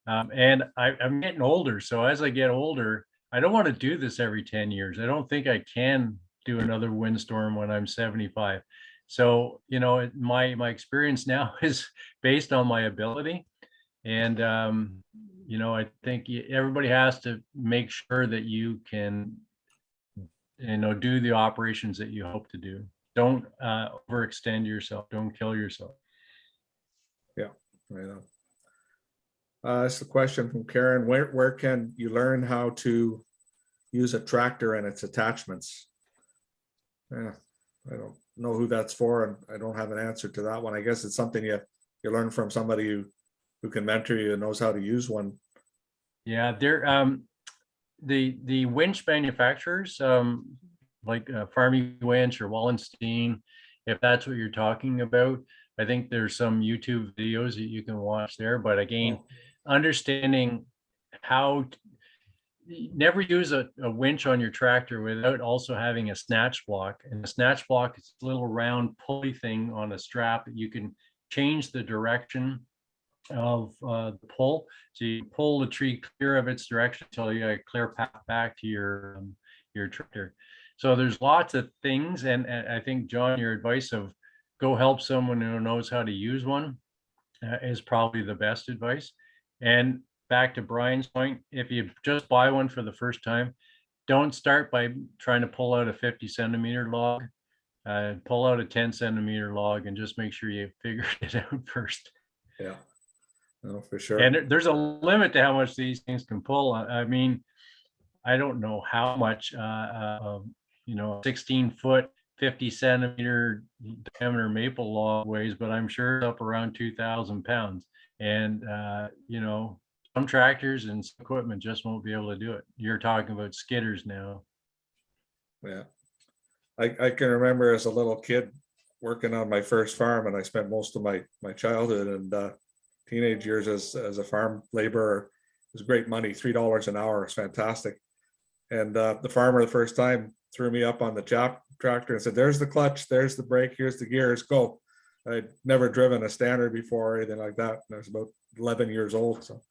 And I'm getting older. So as I get older, I don't want to do this every 10 years. I don't think I can do another windstorm when I'm 75. So, you know, my experience now is based on my ability. And, you know, I think everybody has to make sure that you can, you know, do the operations that you hope to do. Don't overextend yourself. Don't kill yourself. Right on. That's the question from Karen. Where can you learn how to use a tractor and its attachments? Yeah, I don't know who that's for, and I don't have an answer to that one. I guess it's something you learn from somebody who can mentor you and knows how to use one. Yeah, they're the winch manufacturers, like Farmy Winch or Wallenstein, if that's what you're talking about. I think there's some YouTube videos that you can watch there. But again, understanding how never use a winch on your tractor without also having a snatch block. And the snatch block is a little round pulley thing on a strap that you can change the direction of the pull. So you pull the tree clear of its direction until you got a clear path back to your tractor. So there's lots of things, and I think, John, your advice of go help someone who knows how to use one is probably the best advice. And back to Brian's point, if you just buy one for the first time, don't start by trying to pull out a 50 centimeter log. Pull out a 10 centimeter log and just make sure you figured it out first. Yeah, no, for sure. And there's a limit to how much these things can pull. I mean, I don't know how much, you know, 16-foot, 50 centimeter diameter maple log weighs, but I'm sure it's up around 2,000 pounds. And, you know, some tractors and some equipment just won't be able to do it. You're talking about skidders now. Yeah, I can remember as a little kid working on my first farm, and I spent most of my childhood and teenage years as a farm laborer. It was great money. $3 an hour is fantastic. And the farmer the first time threw me up on the tractor and said, "There's the clutch, there's the brake, here's the gears, go." I'd never driven a standard before or anything like that. And I was about 11 years old, so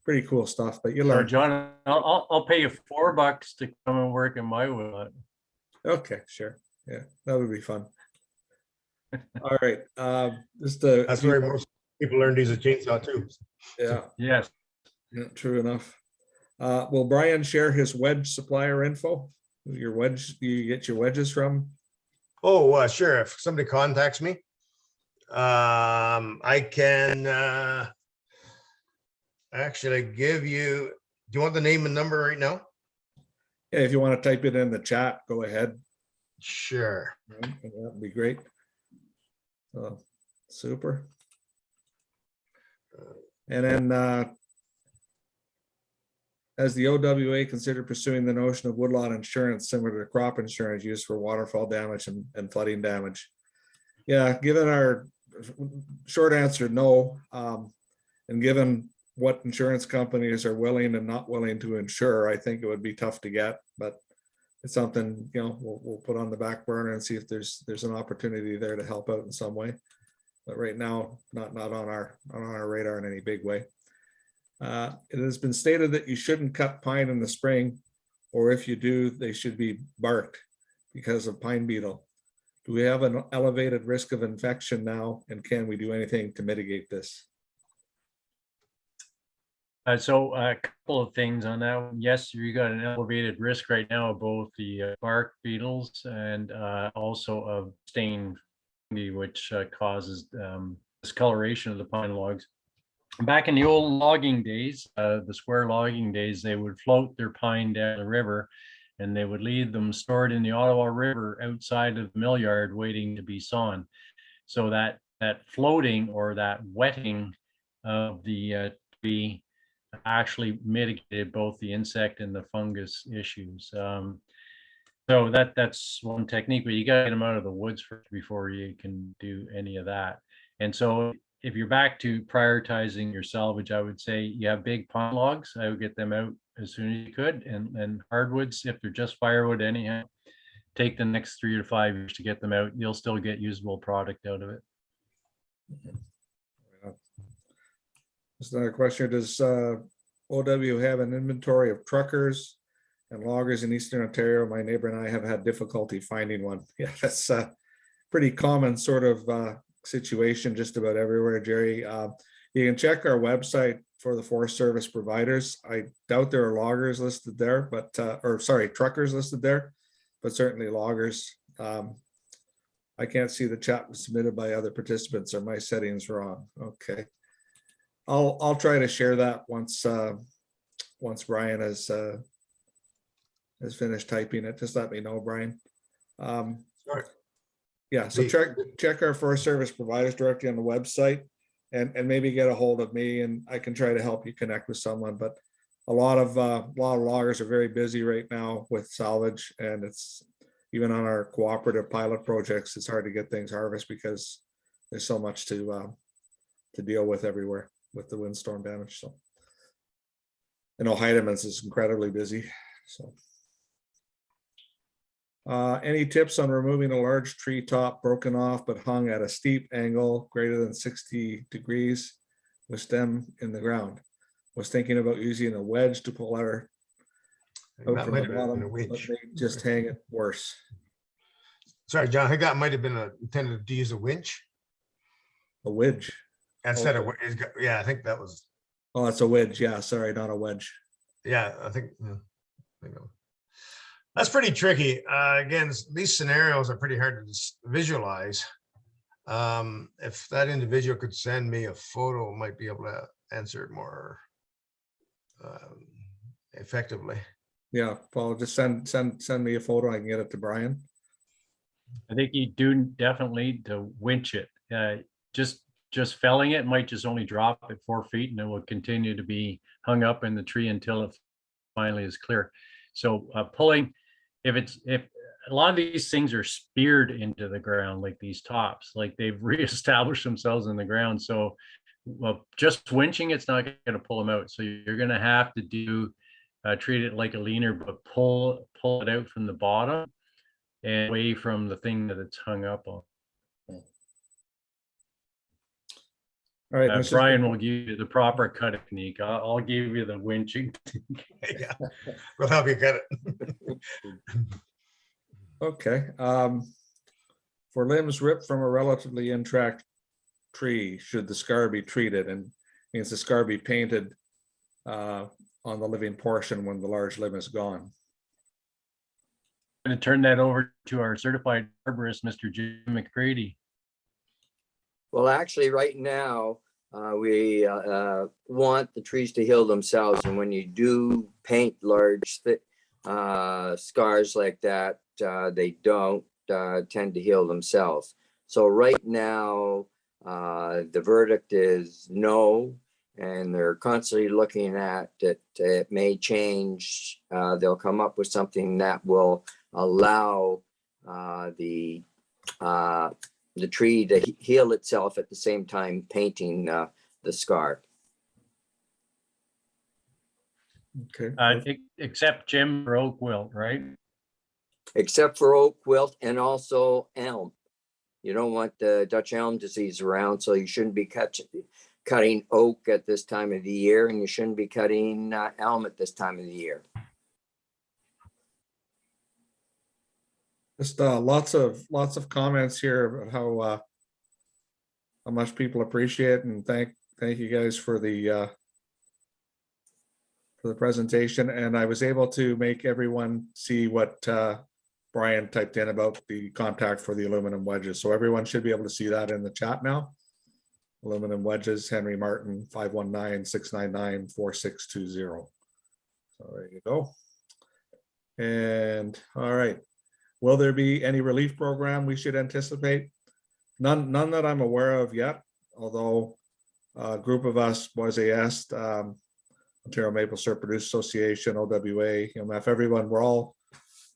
pretty cool stuff. But you So, learn. John, I'll pay you $4 to come and work in my woodlot. Okay, sure. Yeah, that would be fun. All right. Just a That's few where more- most people learn to use a chainsaw too. Yeah, Yes. yeah, true enough. Will Brian share his wedge supplier info? Your wedge, you get your wedges from? Oh, sure. If somebody contacts me, I can actually give you, do you want the name and number right now? Yeah, if you want to type it in the chat, go ahead. Sure. That'd be great. Super. And then has the OWA considered pursuing the notion of woodlot insurance similar to crop insurance used for waterfall damage and flooding damage? Yeah, given our short answer, no. And given what insurance companies are willing and not willing to insure, I think it would be tough to get, but it's something, you know, we'll put on the back burner and see if there's an opportunity there to help out in some way. But right now, not on our radar in any big way. It has been stated that you shouldn't cut pine in the spring, or if you do, they should be barked because of pine beetle. Do we have an elevated risk of infection now, and can we do anything to mitigate this? So a couple of things on that one. Yes, you got an elevated risk right now of both the bark beetles and also of stain, which causes discoloration of the pine logs. Back in the old logging days, the square logging days, they would float their pine down the river and they would leave them stored in the Ottawa River outside of the mill yard waiting to be sawn. So that floating or that wetting of the tree actually mitigated both the insect and the fungus issues. So that's one technique, but you got to get them out of the woods first before you can do any of that. And so if you're back to prioritizing your salvage, I would say you have big pine logs. I would get them out as soon as you could. And hardwoods, if they're just firewood anyhow, take the next 3 to 5 years to get them out. You'll still get usable product out of it. Just another question. Does OW have an inventory of truckers And loggers in Eastern Ontario, my neighbor and I have had difficulty finding one. Yeah, that's a pretty common sort of situation just about everywhere, Jerry. You can check our website for the Forest Service providers. I doubt there are loggers listed there, but, or sorry, truckers listed there, but certainly loggers. I can't see the chat submitted by other participants. Are my settings wrong? Okay. I'll try to share that once Brian has finished typing it. Just let me know, Brian. Sure. Yeah, so check our Forest Service providers directly on the website and maybe get a hold of me and I can try to help you connect with someone. But a lot of loggers are very busy right now with salvage, and it's even on our cooperative pilot projects, it's hard to get things harvested because there's so much to deal with everywhere with the windstorm damage. So I know Heidemann's is incredibly busy. So any tips on removing a large tree top broken off but hung at a steep angle greater than 60 degrees with stem in the ground? Was thinking about using a wedge to pull her out That from might the have been a bottom, but winch. they just hang it worse. Sorry, John, I think that might have been intended to use a winch A wedge. instead of, Okay. yeah, I think that was, Oh, that's a wedge. Yeah, sorry, not a wedge. yeah, I think, yeah, there you go. That's pretty tricky. Again, these scenarios are pretty hard to visualize. If that individual could send me a photo, might be able to answer it more effectively. Yeah, Paul, just send me a photo. I can get it to Brian. I think you do definitely need to winch it. Just felling it might just only drop at 4 feet and it will continue to be hung up in the tree until it finally is clear. So pulling, if a lot of these things are speared into the ground, like these tops, like they've reestablished themselves in the ground. So just winching, it's not going to pull them out. So you're going to have to do treat it like a leaner, but pull it out from the bottom and away from the thing that it's hung up on. All right, Mrs. Brian will give you the proper cut technique. I'll give you the winching. Yeah, we'll help you get it. Okay. For limbs ripped from a relatively intact tree, should the scar be treated? And means the scar be painted on the living portion when the large limb is gone. I'm going to turn that over to our certified arborist, Mr. Jim McCready. Well, actually, right now, we want the trees to heal themselves. And when you do paint large scars like that, they don't tend to heal themselves. So right now, the verdict is no, and they're constantly looking at it. It may change. They'll come up with something that will allow the tree to heal itself at the same time painting the scar. Okay. Except Jim for oak wilt, right? Except for oak wilt and also elm. You don't want the Dutch elm disease around, so you shouldn't be cutting oak at this time of the year, and you shouldn't be cutting elm at this time of the year. Just lots of comments here about how much people appreciate and thank you guys for the presentation. And I was able to make everyone see what Brian typed in about the contact for the aluminum wedges. So everyone should be able to see that in the chat now. Aluminum wedges, Henry Martin, 519-699-4620. So there you go. And all right. Will there be any relief program we should anticipate? None that I'm aware of yet, although a group of us was asked, Ontario Maple Syrup Producers Association, OWA, UMF, everyone, we're all,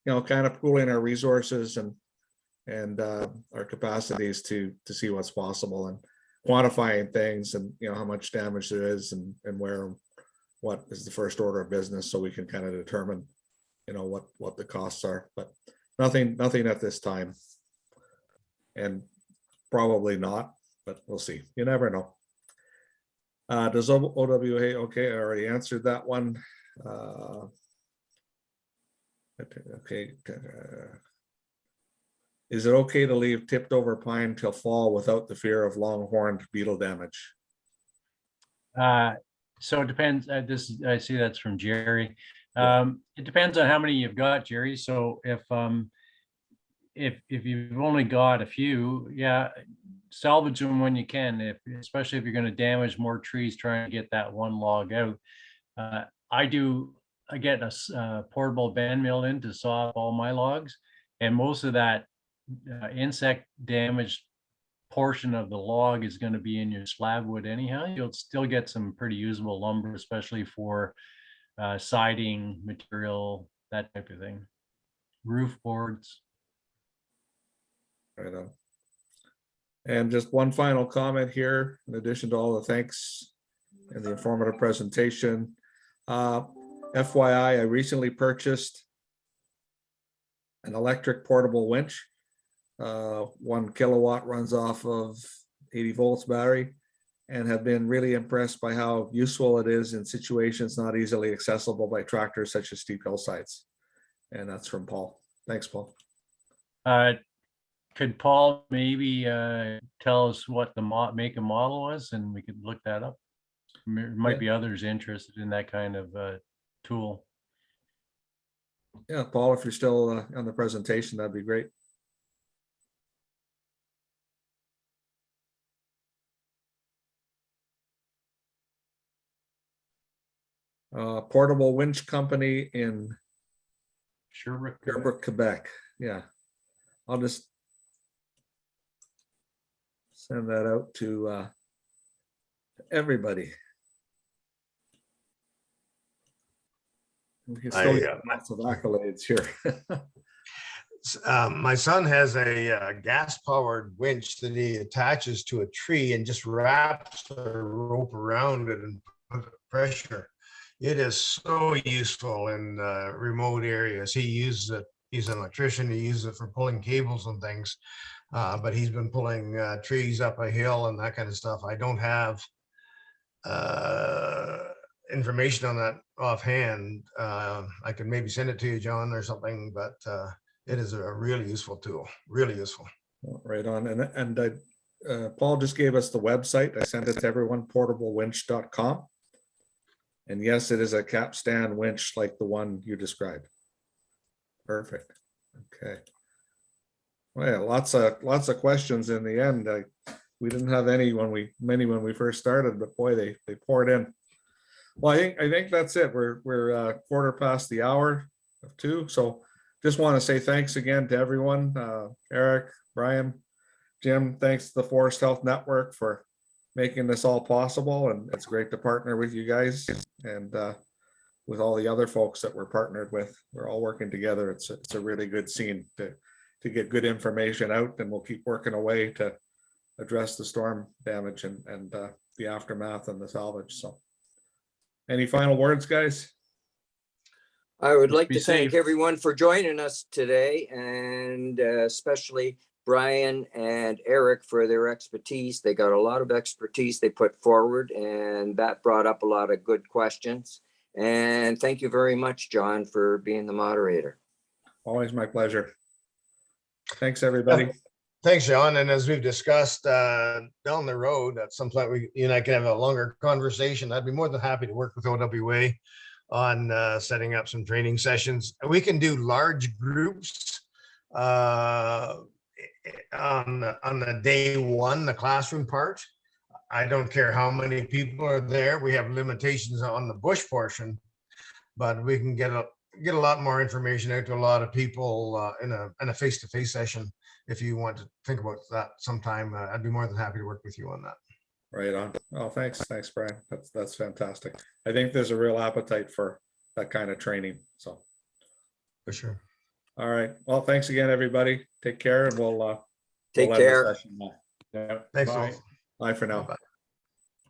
kind of pooling our resources and our capacities to see what's possible and quantifying things and, how much damage there is and what is the first order of business so we can kind of determine, what the costs are, but nothing at this time. And probably not, but we'll see. You never know. Does OWA, okay, I already answered that one. Okay. Is it okay to leave tipped over pine till fall without the fear of longhorned beetle damage? So it depends. I see that's from Jerry. Yeah. It depends on how many you've got, Jerry. So if you've only got a few, yeah, salvage them when you can. Especially if you're going to damage more trees trying to get that one log out. I get a portable band mill in to saw up all my logs, and most of that insect damaged portion of the log is going to be in your slab wood anyhow. You'll still get some pretty usable lumber, especially for siding material, that type of thing. Roof boards. Right on. And just one final comment here, in addition to all the thanks and the informative presentation. FYI, I recently purchased an electric portable winch. 1 kilowatt, runs off of 80 volts battery, and have been really impressed by how useful it is in situations not easily accessible by tractors such as steep hillsides. And that's from Paul. Thanks, Paul. Could Paul maybe tell us what the make and model was, and we could look that up? There might be others interested in that kind of tool. Yeah, Paul, if you're still on the presentation, that'd be great. Portable winch company in Sherbrooke, Quebec. Yeah, I'll just send that out to everybody. We can still get lots of accolades here. My son has a gas-powered winch that he attaches to a tree and just wraps a rope around it and puts pressure. It is so useful in remote areas. He uses it. He's an electrician. He uses it for pulling cables and things. But he's been pulling trees up a hill and that kind of stuff. I don't have information on that offhand. I can maybe send it to you, John, or something, but it is a really useful tool, really useful. Right on. And Paul just gave us the website. I sent it to everyone, portablewinch.com. And yes, it is a capstan winch like the one you described. Perfect. Okay. Well, lots of questions in the end. We didn't have many when we first started, but boy, they poured in. Well, I think that's it. We're quarter past the hour of 2. So just want to say thanks again to everyone. Eric, Brian, Jim, thanks to the Forest Health Network for making this all possible. And it's great to partner with you guys and with all the other folks that we're partnered with. We're all working together. It's a really good scene to get good information out, and we'll keep working away to address the storm damage and the aftermath and the salvage. So any final words, guys? I would like Be to thank safe. everyone for joining us today, and especially Brian and Eric for their expertise. They got a lot of expertise they put forward, and that brought up a lot of good questions. And thank you very much, John, for being the moderator. Always my pleasure. Thanks, everybody. Thanks, John. And as we've discussed down the road, at some point, you and I can have a longer conversation. I'd be more than happy to work with OWA on setting up some training sessions. We can do large groups on the day one, the classroom part. I don't care how many people are there. We have limitations on the bush portion, but we can get a lot more information out to a lot of people in a face-to-face session. If you want to think about that sometime, I'd be more than happy to work with you on that. Right on. Oh, thanks, Brian. That's fantastic. I think there's a real appetite for that kind of training. So For sure. all right. Well, thanks again, everybody. Take care, and we'll Take end the care. session now. Yeah. Thanks, Bye. all. Bye for now. Bye.